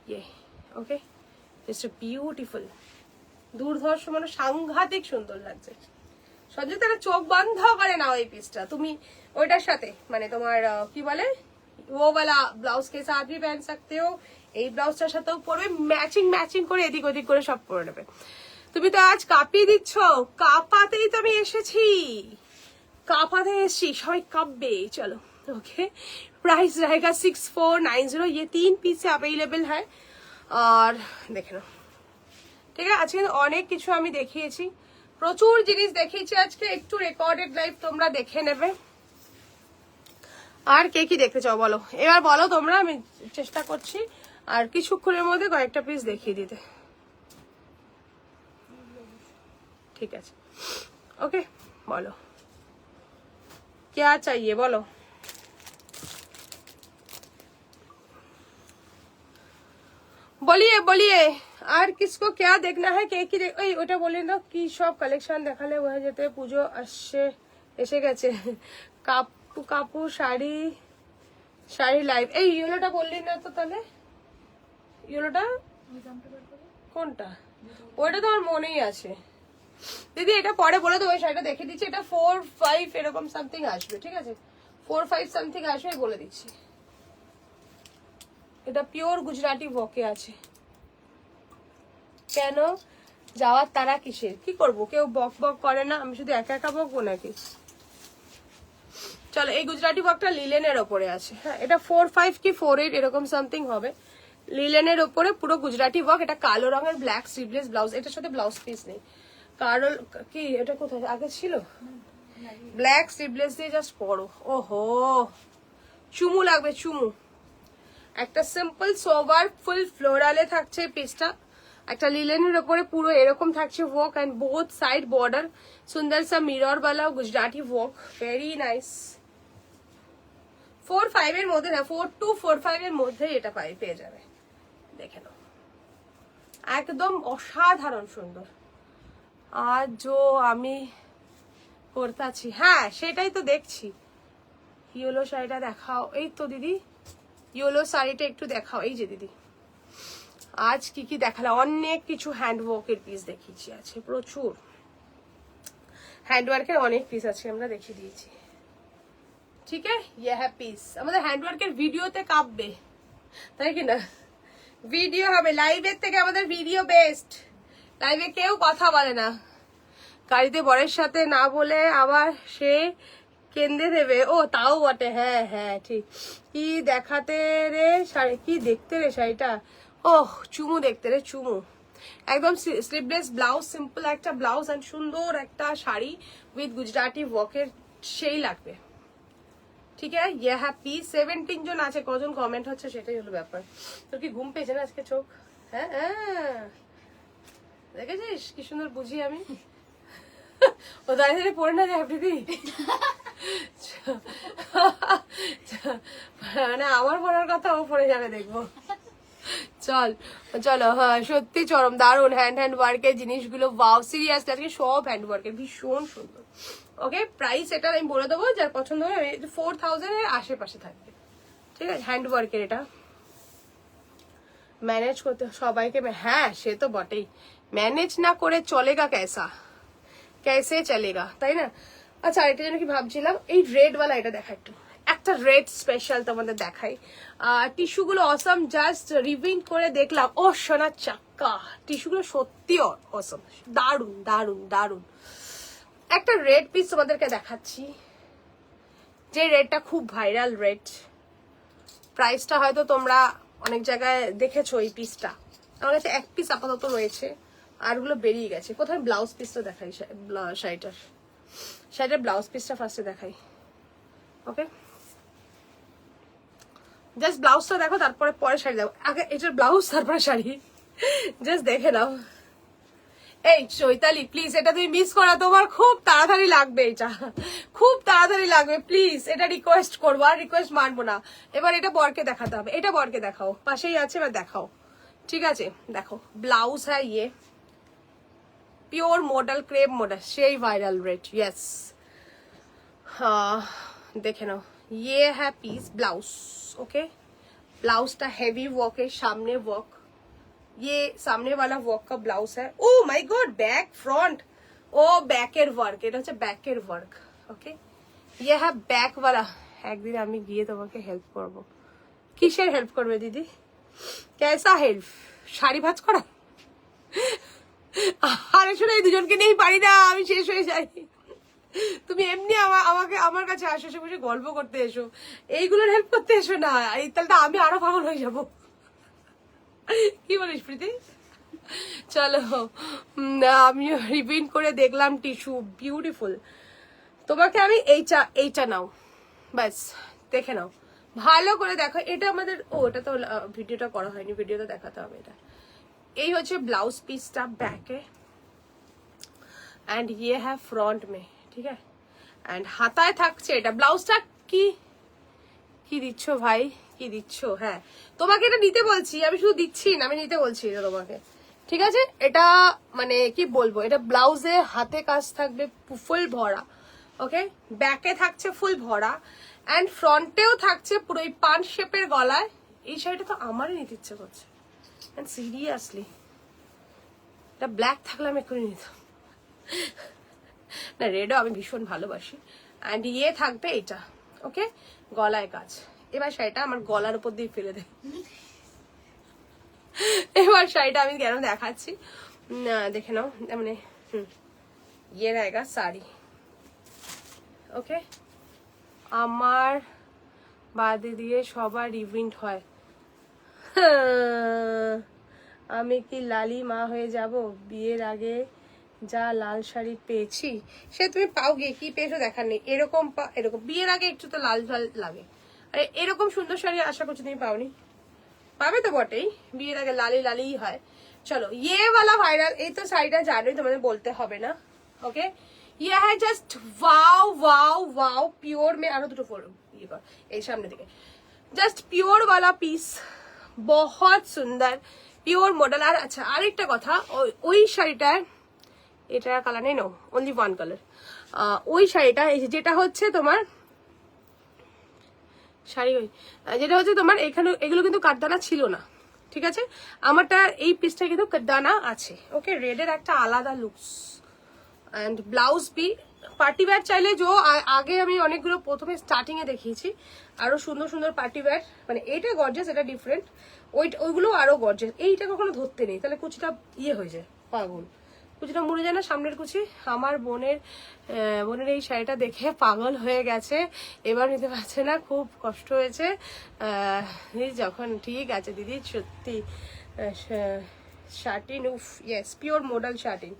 Speaker 1: ইয়ে ওকে জাস্ট বিউটিফুল, দুর্ধর্ষ, মানে সাংঘাতিক সুন্দর লাগছে। সঞ্জয় তারা চোখ বন্ধ করে নাও এই পিসটা তুমি ওইটার সাথে, মানে তোমার কি বলে वो वाला ब्लाउज के साथ भी पहन सकते हो, এই ব্লাউজটার সাথেও পরবে, ম্যাচিং ম্যাচিং করে এদিক ওদিক করে সব পরে নেবে। তুমি তো আজ কাঁপিয়ে দিচ্ছ, কাঁপাতেই তো আমি এসেছি, কাঁপাতে এসেছি, সবাই কাঁপবে। চলো ওকে प्राइस रहेगा 6490, ये 3 पीस से अवेलेबल है। আর দেখে নাও, ঠিক আছে আজকে অনেক কিছু আমি দেখিয়েছি, প্রচুর জিনিস দেখিয়েছি আজকে, একটু রেকর্ডেড লাইভ তোমরা দেখে নেবে। আর কে কি দেখতে চাও বলো, এবার বলো তোমরা, আমি চেষ্টা করছি আর কিছুক্ষণের মধ্যে কয়েকটা পিস দেখিয়ে দিতে। ঠিক আছে ওকে বলো क्या चाहिए बोलो। বলিয়ে বলিয়ে আর কিসকো क्या देखना है, কে কি ওই ওটা বলি না, কি সব কালেকশন দেখালে হয়ে যেতে, পুজো আসছে, এসে গেছে, কাপু শাড়ি, শাড়ি লাইভ, এই ইয়েলোটা বললি না তো, তাহলে ইয়েলোটা কোনটা, ওইটা তো আমার মনেই আছে দিদি, এটা পরে বলে দেবো, ওই শাড়িটা দেখে দিচ্ছি, এটা 4-5 এরকম সামথিং আসবে, ঠিক আছে 4-5 সামথিং আসবে বলে দিচ্ছি। এটা পিওর গুজরাটি ওয়ার্কে আছে। কেন যাওয়ার তারা কিসের, কি করব, কেউ বক বক করে না, আমি শুধু একা একা বকবো নাকি। চলো এই গুজরাটি ওয়ার্কটা লিলেনের ওপরে আছে, হ্যাঁ এটা 4-5 কি 4-8 এরকম সামথিং হবে, লিলেনের ওপরে পুরো গুজরাটি ওয়ার্ক। এটা কালো রঙের ব্ল্যাক স্লিভলেস ব্লাউজ, এটার সাথে ব্লাউজ পিস নেই, কারণ কি এটা কোথায় আগে ছিল, ব্ল্যাক স্লিভলেস দিয়ে জাস্ট পরো, ওহো চুমু লাগবে চুমু। একটা সিম্পল সোবার ফুল ফ্লোরালে থাকছে পিসটা, একটা লিলেনের উপরে পুরো এরকম থাকছে work, and both side border সুন্দর সা মিরর वाला গুজরাটি ওয়ার্ক, ভেরি নাইস। 4-5 এর মধ্যে না, 4-4-5 এর মধ্যে এটা পেয়ে যাবে, দেখে নাও একদম অসাধারণ সুন্দর। আর जो আমি করতেছি, হ্যাঁ সেটাই তো দেখছি। ইয়েলো শাড়িটা দেখাও, এই তো দিদি ইয়েলো শাড়িটা একটু দেখাও, এই যে দিদি আজ কি কি দেখালে, অনেক কিছু হ্যান্ডওয়ার্কের পিস দেখিয়েছি, আছে প্রচুর হ্যান্ডওয়ার্কের অনেক পিস আছে, আমরা দেখিয়ে দিয়েছি। ঠিক আছে ইয়ে হ্যাঁ পিস, আমাদের হ্যান্ডওয়ার্কের ভিডিওতে কাঁপবে, তাই কি না, ভিডিও হবে, লাইভের থেকে আমাদের ভিডিও বেস্ট। লাইভে কেউ কথা বলে না, গাড়িতে বরের সাথে না বলে আবার সে কেন্দ্রে দেবে, ও তাও বটে, হ্যাঁ হ্যাঁ ঠিক। কি দেখাতে রে শাড়ি, কি দেখতে রে শাড়িটা, ওহ চুমু দেখতে রে চুমু, একদম স্লিভলেস ব্লাউজ, সিম্পল একটা ব্লাউজ এন্ড সুন্দর একটা শাড়ি উইথ গুজরাটি ওয়ার্কের, সেই লাগবে। ঠিক আছে ইয়ে হ্যাপি 17 জন আছে, কজন কমেন্ট হচ্ছে সেটাই হলো ব্যাপার। তোর কি ঘুম পেয়েছে না আজকে চোখ, হ্যাঁ হ্যাঁ দেখেছিস কি সুন্দর বুঝি আমি, ও দাঁড়িয়ে দাঁড়িয়ে পড়ে না যায় দিদি, মানে আমার পড়ার কথা ও পড়ে যাবে দেখবো। চলো হ্যাঁ সত্যি চরম দারুন হ্যান্ড ওয়ার্কের জিনিসগুলো, ওয়াও সিরিয়াসলি আজকে সব হ্যান্ড ওয়ার্কের, ভীষণ সুন্দর। ওকে প্রাইস এটা আমি বলে দেবো, যার পছন্দ হবে 4000 এর আশেপাশে থাকবে, ঠিক আছে হ্যান্ড ওয়ার্কের। এটা ম্যানেজ করতে সবাইকে, হ্যাঁ সে তো বটেই, ম্যানেজ না করে চলেগা कैसा, कैसे चलेगा, তাই না? আচ্ছা এটা যেন কি ভাবছিলাম, এই রেড ওয়ালা এটা দেখা একটু, একটা রেড স্পেশাল তোমাদের দেখাই। টিস্যুগুলো অসম, জাস্ট রিভিউ করে দেখলাম, ও সোনা চাক্কা, টিস্যুগুলো সত্যি অসম, দারুন দারুন দারুন। একটা রেড পিস তোমাদেরকে দেখাচ্ছি, যে রেডটা খুব ভাইরাল রেড। প্রাইসটা হয়তো তোমরা অনেক জায়গায় দেখেছো এই পিসটা, আমার কাছে এক পিস আপাতত রয়েছে, আরগুলো বেরিয়ে গেছে। প্রথমে ব্লাউজ পিসটা দেখাই, শাড়িটার ব্লাউজ পিসটা ফার্স্টে দেখাই। ওকে, জাস্ট ব্লাউজটা দেখো, তারপরে পরে শাড়ি দেখো, আগে এটার ব্লাউজ তারপরে শাড়ি, জাস্ট দেখে নাও। এই চৈতালি প্লিজ, এটা তুমি মিস করা, তোমার খুব তাড়াতাড়ি লাগবে, এটা খুব তাড়াতাড়ি লাগবে প্লিজ, এটা রিকোয়েস্ট করবো, আর রিকোয়েস্ট মানবো না। এবার এটা বরকে দেখাতে হবে, এটা বরকে দেখাও, পাশেই আছে, এবার দেখাও, ঠিক আছে? দেখো ব্লাউজ হ্যাঁ ইয়ে प्योर मॉडल, क्रेप मॉडल, সেই वायरल रेट, यस। हाँ देखे ना, ये है पीस ब्लाउज। ओके, ब्लाउजটা हेवी वर्क है, सामने वर्क, ये सामने वाला वर्क का ब्लाउज है। Oh my god, back front, oh ব্যাকের ওয়ার্ক, এটা হচ্ছে ব্যাকের ওয়ার্ক। ওকে, ये है बैक वाला। একদিন আমি গিয়ে তোমাকে হেল্প করব। কিসের হেল্প করবে দিদি? कैसा हेल्प? শাড়ি ভাঁজ করা? আরে শোনো, এই দুজনকে নিয়েই পারি না, আমি শেষ হয়ে যাই। তুমি এমনি আমাকে আমার কাছে আসো, এসে বসে গল্প করতে এসো, এইগুলোর হেল্প করতে এসো না, এই তাহলে আমি আরো পাগল হয়ে যাবো। কি বলিস প্রীতি? চলো, আমি রিপিট করে দেখলাম, টিস্যু বিউটিফুল। তোমাকে আমি এইটা নাও, ব্যাস দেখে নাও, ভালো করে দেখো। এটা আমাদের, ও এটা তো ভিডিওটা করা হয়নি, ভিডিওটা দেখাতে হবে। এটা এই হচ্ছে ব্লাউজ পিসটা ব্যাকে, एंड ये है फ्रंट में, ठीक है? एंड হাতায় থাকছে এটা। ব্লাউজটা কি কি দিচ্ছ ভাই, কি দিচ্ছ? হ্যাঁ তোমাকে এটা নিতে বলছি, আমি শুধু দিচ্ছি না, আমি নিতে বলছি এটা তোমাকে, ঠিক আছে? এটা মানে কি বলবো, এটা ব্লাউজে হাতে কাজ থাকবে ফুল ভরা, ওকে? ব্যাকে থাকছে ফুল ভরা, এন্ড ফ্রন্টেও থাকছে পুরো এই পান শেপের গলায়। এই শাড়িটা তো আমারই নিতে ইচ্ছে করছে, এন্ড সিরিয়াসলি এটা ব্ল্যাক থাকলে আমি এক্ষুনি নিতাম না, রেডও আমি ভীষণ ভালোবাসি। অ্যান্ড ইয়ে থাকবে এটা, ওকে? গলায় কাজ। এবার শাড়িটা আমার গলার উপর দিয়ে ফেলে দেয়। এবার শাড়িটা আমি কেন দেখাচ্ছি দেখে নাও, মানে ইয়ে रहेगा শাড়ি, ওকে? আমার বাদে দিয়ে সবার ইভেন্ট হয়, আমি কি লালি মা হয়ে যাব? বিয়ের আগে যা লাল শাড়ি পেয়েছি, সে তুমি পাও গিয়ে কি পেয়েছো দেখার নেই, এরকম এরকম বিয়ের আগে একটু তো লাল লাল লাগে। আরে এরকম সুন্দর শাড়ি আশা করছি তুমি পাওনি, পাবে তো বটেই, বিয়ের আগে লালি লালিই হয়। চলো, ইয়ে वाला ভাইরাল, এই তো শাড়িটা জানোই, তোমাদের বলতে হবে না, ওকে? ইয়ে হ্যাঁ just wow wow wow, pure মে আরো দুটো ইয়ে কর এই সামনে থেকে, জাস্ট পিওর वाला পিস, बहुत সুন্দর পিওর মডেল। আর আচ্ছা আরেকটা কথা, ওই শাড়িটার, এটা কালার নেই, নো অনলি ওয়ান কালার। ওই শাড়িটা যেটা হচ্ছে তোমার শাড়ি, যেটা হচ্ছে তোমার এখানে, এগুলো কিন্তু কাঠদানা ছিল না, ঠিক আছে? আমারটা এই পিসটা কিন্তু কাঠদানা আছে, ওকে? রেডের একটা আলাদা looks. And blouse be party wear চাইলে, যে আগে আমি অনেকগুলো প্রথমে স্টার্টিং এ দেখিয়েছি, আরো সুন্দর সুন্দর পার্টি ওয়্যার, মানে এটা গর্জিয়াস, এটা ডিফারেন্ট, ওইগুলো আরো গর্জিয়াস। এইটা কখনো ধরতে নেই, তাহলে কুচিটা ইয়ে হয়ে যায়, পাগল, কুচিটা মুড়ে যায় না সামনের কুচি। আমার বোনের এই শাড়িটা দেখে পাগল হয়ে গেছে, এবার নিতে পারছে না, খুব কষ্ট হয়েছে যখন। ঠিক আছে দিদি, সত্যি शार्टिन, उफ यस, प्योर मॉडल शार्टिन,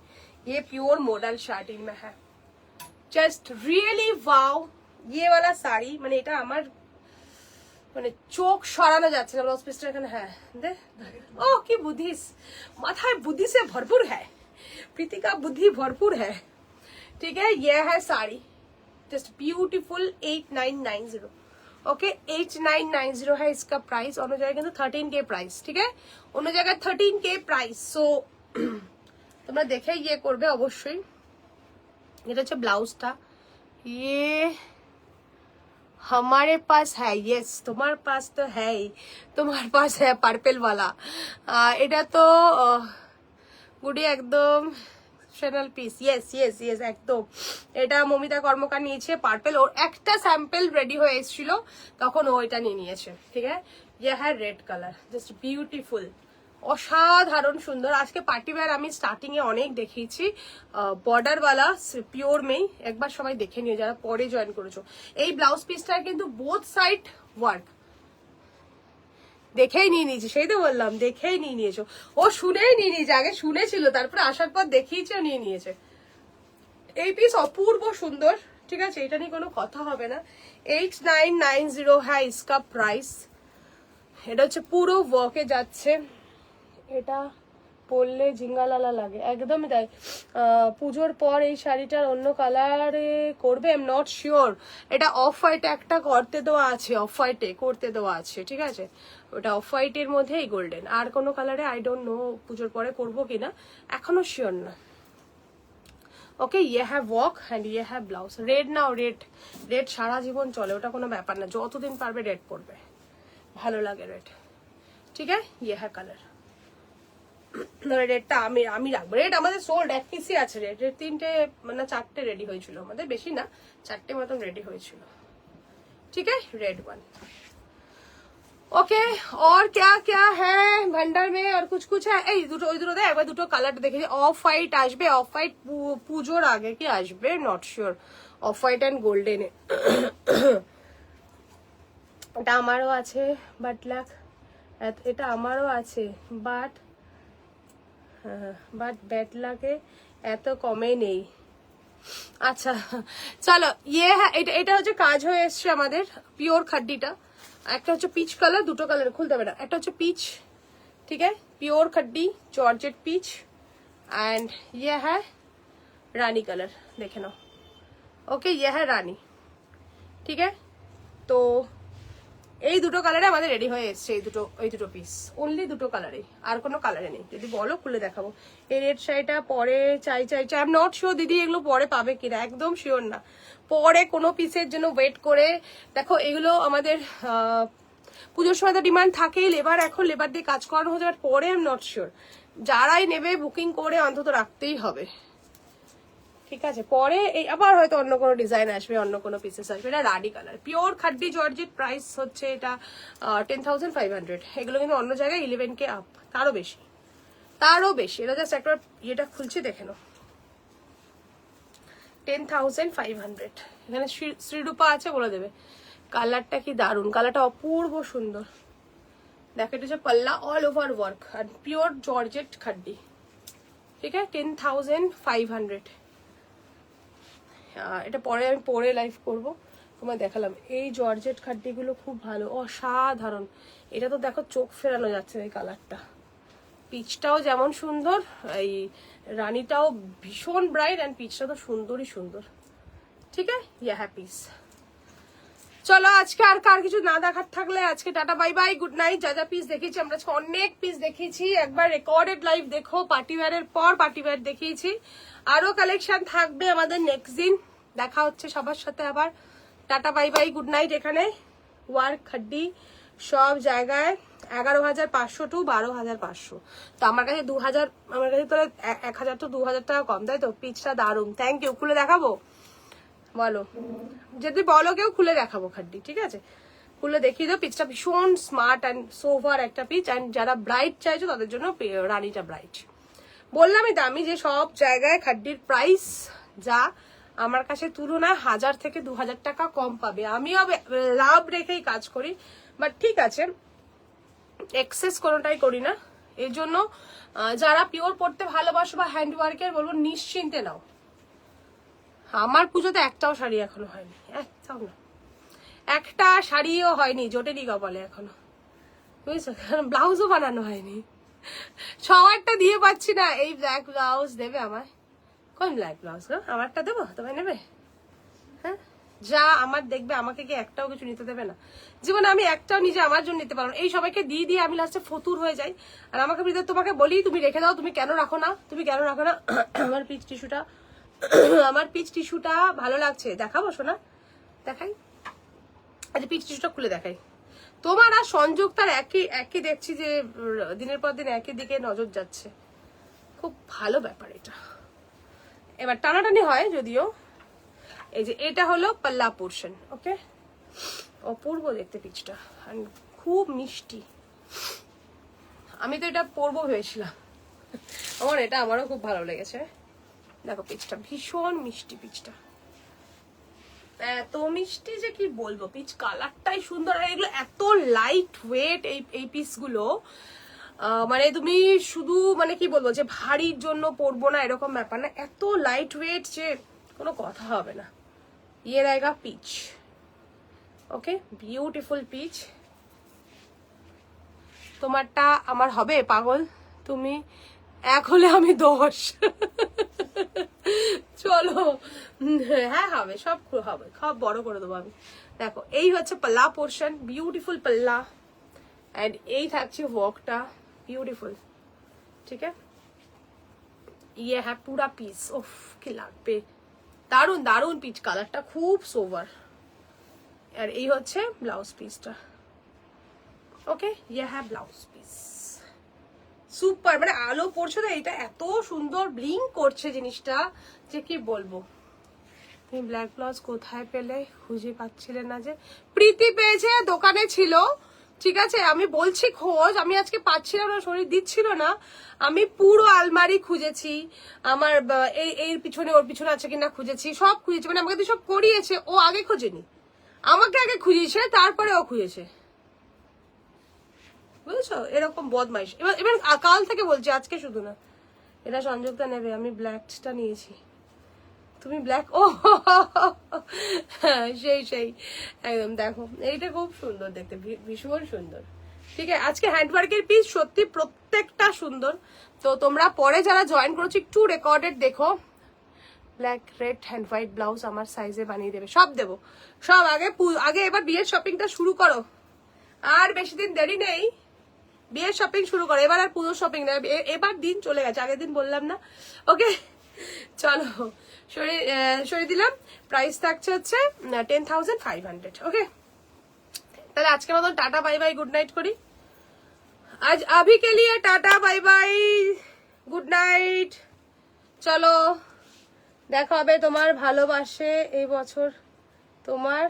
Speaker 1: ये प्योर मॉडल शार्टिन में है, जस्ट रियली वाओ। ये वाला শাড়ি মানে এটা আমার মানে চোখ সরানো যাচ্ছে না, ব্লাউজ পিসটা এখানে, হ্যাঁ দে, ও কি বুদ্ধিস, মাথায় বুদ্ধি से भरपूर है, प्रीति का बुद्धि भरपूर है, ठीक है? ये है साड़ी, जस्ट ब्यूटीफुल, 8990, ओके? 8990 है इसका प्राइस। অন্য জায়গায় কিন্তু 13K प्राइस, ठीक है? অন্য জায়গায় 13K प्राइस। सो তোমরা দেখে ইয়ে করবে অবশ্যই। এটা হচ্ছে ব্লাউজটা, ये हमारे पास है, यस तुम्हारे पास तो है ही, तुम्हारे पास है पर्पल वाला। এটা তো গুডি একদম channel piece, yes yes yes একদম। এটা মমিতা কর্মকার নিয়েছে পার্পল, ওর একটা স্যাম্পল রেডি হয়ে এসেছিল তখন ও এটা নিয়ে নিয়েছে, ঠিক আছে। ইয়ে হ্যাঁ রেড কালার, জাস্ট বিউটিফুল, অসাধারণ সুন্দর। আজকে পার্টি ওয়্যার আমি স্টার্টিং এ অনেক দেখিয়েছি বর্ডারওয়ালা পিওর মেই, একবার সবাই দেখে নিও যারা পরে জয়েন করেছো। এই ব্লাউজ পিসটার কিন্তু বোথ সাইড ওয়ার্ক, দেখেই নিয়ে নিয়েছি, সেই তো বললাম দেখেই নিয়ে নিয়েছো। ও শুনেই নিয়ে নিয়েছে, আগে শুনেছিল তারপরে আসার পর দেখিয়েছে ও নিয়ে নিয়েছে। এই পিস অপূর্ব সুন্দর, ঠিক আছে, এটা নিয়ে কোনো কথা হবে না। 8990 হ্যাঁ ইসকা প্রাইস। এটা হচ্ছে পুরো ওয়ার্কে যাচ্ছে, এটা পরলে ঝিঙ্গালালা লাগে, একদমই তাই। পুজোর পর এই শাড়িটার অন্য কালারে করবে, আই এম নট শিওর। এটা অফ হোয়াইটে একটা করতে দেওয়া আছে, অফ হোয়াইটে করতে দেওয়া আছে, ঠিক আছে, ওটা অফ হোয়াইটের মধ্যে এই গোল্ডেন। আর কোনো কালারে আই ডোন্ট নো পুজোর পরে করবো কিনা, এখনো শিওর না। ওকে, ইয়ে হ্যাভ ওয়ার্ক অ্যান্ড ইয়ে হ্যাভ ব্লাউজ। রেড নাও, রেড, রেড সারা জীবন চলে, ওটা কোনো ব্যাপার না, যতদিন পারবে রেড পরবে, ভালো লাগে রেড, ঠিক আছে। ইয়ে হ্যাঁ কালার, রেডটা আমি রাখবো। রেড আমাদের সোল্ড, এক পিসই আছে রেড, রেড 3টে মানে 4টে রেডি হয়েছিল আমাদের, বেশি না 4টে মতন রেডি হয়েছিল, ठीक है। Red one okay. और क्या क्या है भंडार में, और कुछ कुछ है। এই দুটো ওই দুটো দে একবার, দুটো কালার দেখে, অফ হোয়াইট আসবে, অফ হোয়াইট পুজোর আগে কি আসবে not sure, off white and golden. এটা আমারও আছে বাট লাক, এটা আমারও আছে বাট ব্যাড লাগে এত কমে নেই। আচ্ছা চলো, ইয়ে হ্যাঁ এটা হচ্ছে কাজ হয়ে এসছে আমাদের পিওর খাড্ডিটা। একটা হচ্ছে পিচ কালার, দুটো কালার খুলতে হবে না, একটা হচ্ছে পিচ, ঠিক আছে, pure khaddi georgette peach, and ये है रानी कलर, देखे ना। ओके, ये है रानी, ठीक है। तो এই দুটো কালারে আমাদের রেডি হয়ে এসছে, এই দুটো পিস, অনলি দুটো কালারে, আর কোনো কালারে নেই। যদি বলো খুলে দেখাবো। এই রেড শাড়িটা পরে চাই আই এম নট শিওর দিদি এগুলো পরে পাবে কিনা, একদম শিওর না। পরে কোনো পিসের জন্য ওয়েট করে দেখো, এগুলো আমাদের পুজোর সময় তো ডিমান্ড থাকেই, লেবার এখন লেবার দিয়ে কাজ করানো হচ্ছে, বাট পরে আই এম নট শিওর। যারাই নেবে বুকিং করে অন্তত রাখতেই হবে, ঠিক আছে। পরে এই আবার হয়তো অন্য কোনো ডিজাইন আসবে, অন্য কোনো পিসেস আসবে। এটা ruddy colour, pure khaddi georgette, price হচ্ছে এটা 10,500। এগুলো কিন্তু অন্য জায়গায় 11K আপ, তারও বেশি। এটা জাস্ট একটা ইয়েটা খুলছে দেখে নাও, 10,500। এখানে শ্রীরূপা আছে, বলে দেবে। কালারটা কি দারুন, কালারটা অপূর্ব সুন্দর। দেখো এটা হচ্ছে পাল্লা, অল ওভার ওয়ার্ক, আর পিওর জর্জেট খাড্ডি, ঠিক আছে, 10,500। এটা পরে আমি পরে লাইভ করব, তোমায় দেখালাম। এই জর্জেট খাড্ডিগুলো খুব ভালো, অসাধারণ। এটা তো দেখো চোখ ফেরানো যাচ্ছে এই কালারটা, পিচটাও যেমন সুন্দর, এই রানীটাও ভীষণ ব্রাইট, অ্যান্ড পিচটা তো সুন্দরই সুন্দর, ঠিক আছে। ইয়া হ্যাঁ পিস। চলো আজকে আর কার কিছু না দেখার থাকলে আজকে tata bye bye, good night. যা যা পিস দেখিয়েছি আমরা আজকে অনেক পিস দেখিয়েছি, একবার রেকর্ডেড লাইভ দেখো, পার্টি ওয়্যারের পর পার্টি ওয়্যার দেখিয়েছি। আরো কালেকশন থাকবে আমাদের নেক্সট দিন, দেখা হচ্ছে সবার সাথে আবার। Tata bye bye, good night. এখানে ওয়ার্ক খাড্ডি সব জায়গায় 11,500 টু 12,500। তো আমার কাছে 2,000, আমার কাছে তো 1,000 তো 2,000 টাকা কম, তাই তো। পিচটা দারুন, থ্যাংক ইউ। খুলে দেখাবো বলো, যদি বলো কেউ খুলে দেখাবো খাড্ডি, ঠিক আছে, খুলে দেখিয়ে দাও। পিচটা ভীষণ স্মার্ট অ্যান্ড সোভার একটা পিচ, অ্যান্ড যারা ব্রাইট চাইছো তাদের জন্য রানীটা ব্রাইট। বললামই তো আমি যে সব জায়গায় খাড্ডির প্রাইস যা, আমার কাছে তুলনায় 1,000 থেকে 2,000 টাকা কম পাবে। আমিও লাভ রেখেই কাজ করি, বাট ঠিক আছে, এক্সেস কোনোটাই করি না। এই জন্য যারা পিওর পড়তে ভালোবাসো বা হ্যান্ড ওয়ার্কের, বলবো নিশ্চিন্তে নাও। আমার পুজোতে একটাও শাড়ি এখনো হয়নি, একটাও না, একটা শাড়িও হয়নি, জোটেনি কপালে এখনো, বুঝছো, কারণ ব্লাউজও বানানো হয়নি। সবারটা দিয়ে পাচ্ছি না। এই ব্ল্যাক ব্লাউজ দেবে আমায়? কোন ব্ল্যাক ব্লাউজ গো? আমারটা দেবো, তোমায় নেবে? হ্যাঁ, যা আমার দেখবে, আমাকে কি একটাও কিছু নিতে দেবে না জীবনে? আমি একটাও নিজে আমার জন্য নিতে পারবো না। এই সবাইকে দিয়ে দিয়ে আমি লাস্টে ফতুর হয়ে যাই। আর আমাকে তোমাকে বলি তুমি রেখে দাও, তুমি কেন রাখো না, তুমি কেন রাখো না। আমার পিচ টিস্যুটা ভালো লাগছে, দেখাবো শোনা, দেখাই। আচ্ছা পিচ টিস্যুটা খুলে দেখাই। তোমার আর সংযুক্তার একই দেখছি যে দিনের পর দিন একই দিকে নজর যাচ্ছে, খুব ভালো ব্যাপার এটা। এবার টানাটানি হয় যদিও। এই যে এটা হলো পাল্লা পোর্শন, ওকে। অপূর্ব দেখতে পিচটা, খুব মিষ্টি। আমি তো এটা পরবো ভেবেছিলাম, আমারও খুব ভালো লেগেছে। দেখো পিচটা ভীষণ মিষ্টি, পিচটা এত মিষ্টি যে কি বলবো। পিচ কালারটাই সুন্দর, আর এগুলো এত লাইট ওয়েট এই পিসগুলো, মানে তুমি শুধু মানে কি বলবো যে ভারীর জন্য পরবো না এরকম ব্যাপার না, এত লাইট ওয়েট যে কোনো কথা হবে না। ইয়ে रहेगा পিচ, ওকে, বিউটিফুল পিচ। তোমারটা আমার হবে পাগল, তুমি 1 হলে আমি 10। চলো, হ্যাঁ হবে, সব হবে, সব বড় করে দেবো আমি। দেখো এই হচ্ছে পাল্লা পোর্শন, বিউটিফুল পাল্লা, এন্ড এই থাকছে ওয়ার্কটা বিউটিফুল, ঠিক আছে। ইয়ে হ্যাঁ পুরা পিস, ওফ কি লাগবে, দারুন দারুন পিচ, কালারটা খুব সোভার। আর এই হচ্ছে ব্লাউজ পিসটা, ওকে। ইয়ে হ্যাঁ ব্লাউজ পিস, সুপার, মানে আলো পড়ছে না, এটা এত সুন্দর ব্লিং করছে জিনিসটা যে কি বলবো। তুমি ব্ল্যাক ব্লাউজ কোথায় পেলে, খুঁজে পাচ্ছিলে না যে? প্রীতি পেয়েছে, দোকানে ছিল, ঠিক আছে। আমি বলছি খোঁজ, আমি আজকে পাচ্ছিলাম না, শরীর দিচ্ছিল না। আমি পুরো আলমারি খুঁজেছি, আমার এর পিছনে ওর পিছনে আছে কিনা খুঁজেছি, সব খুঁজেছি, মানে আমাকে তো সব করিয়েছে, ও আগে খোঁজেনি, আমাকে আগে খুঁজেছে, তারপরে ও খুঁজেছে, বুঝেছো? এরকম বদমাইশ। এবার কাল থেকে বলছি, আজকে শুধু না। এটা সংযুক্তা নেবে, আমি ব্ল্যাকটা নিয়েছি, তুমি ব্ল্যাক। ও সেই একদম। দেখো এইটা খুব সুন্দর দেখতে, ভীষণ সুন্দর, ঠিক আছে। আজকে হ্যান্ডওয়ার্কের পিস সত্যি প্রত্যেকটা সুন্দর। তো তোমরা পরে যারা জয়েন করেছো একটু রেকর্ডেড দেখো, black red hand white blouse আমার সাইজে বানিয়ে দেবে, সব দেবো, সব। আগে এবার বিয়ের শপিংটা শুরু করো, আর বেশি দিন দেরি নেই, বিয়ের শপিং শুরু করো। এবার আর পুজোর শপিং না, এবার দিন চলে গেছে, আগের দিন বললাম না, ওকে। চলো সরিয়ে দিলাম। প্রাইস থাকছে হচ্ছে 10,500, ওকে। তাহলে আজকের মতন tata bye bye, good night করি। আজ अभी के लिए tata bye bye, good night. চলো দেখা হবে তোমার ভালোবাসে এই বছর, তোমার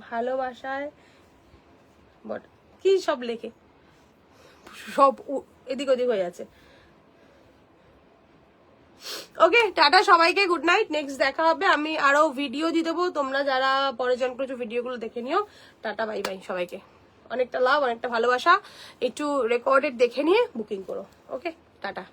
Speaker 1: ভালোবাসায় বট কি সব লেখে, সব এদিক ওদিক হয়ে যাচ্ছে, ওকে। টাটা সবাইকে, গুড নাইট। নেক্সট দেখা হবে, আমি আরো ভিডিও দিয়ে দেবো, তোমরা যারা পরে জয়েন করেছো ভিডিওগুলো দেখে নিও। টাটা বাই বাই সবাইকে, অনেকটা লাভ, অনেকটা ভালোবাসা। একটু রেকর্ডেড দেখে নিয়ে বুকিং করো, ওকে। টাটা।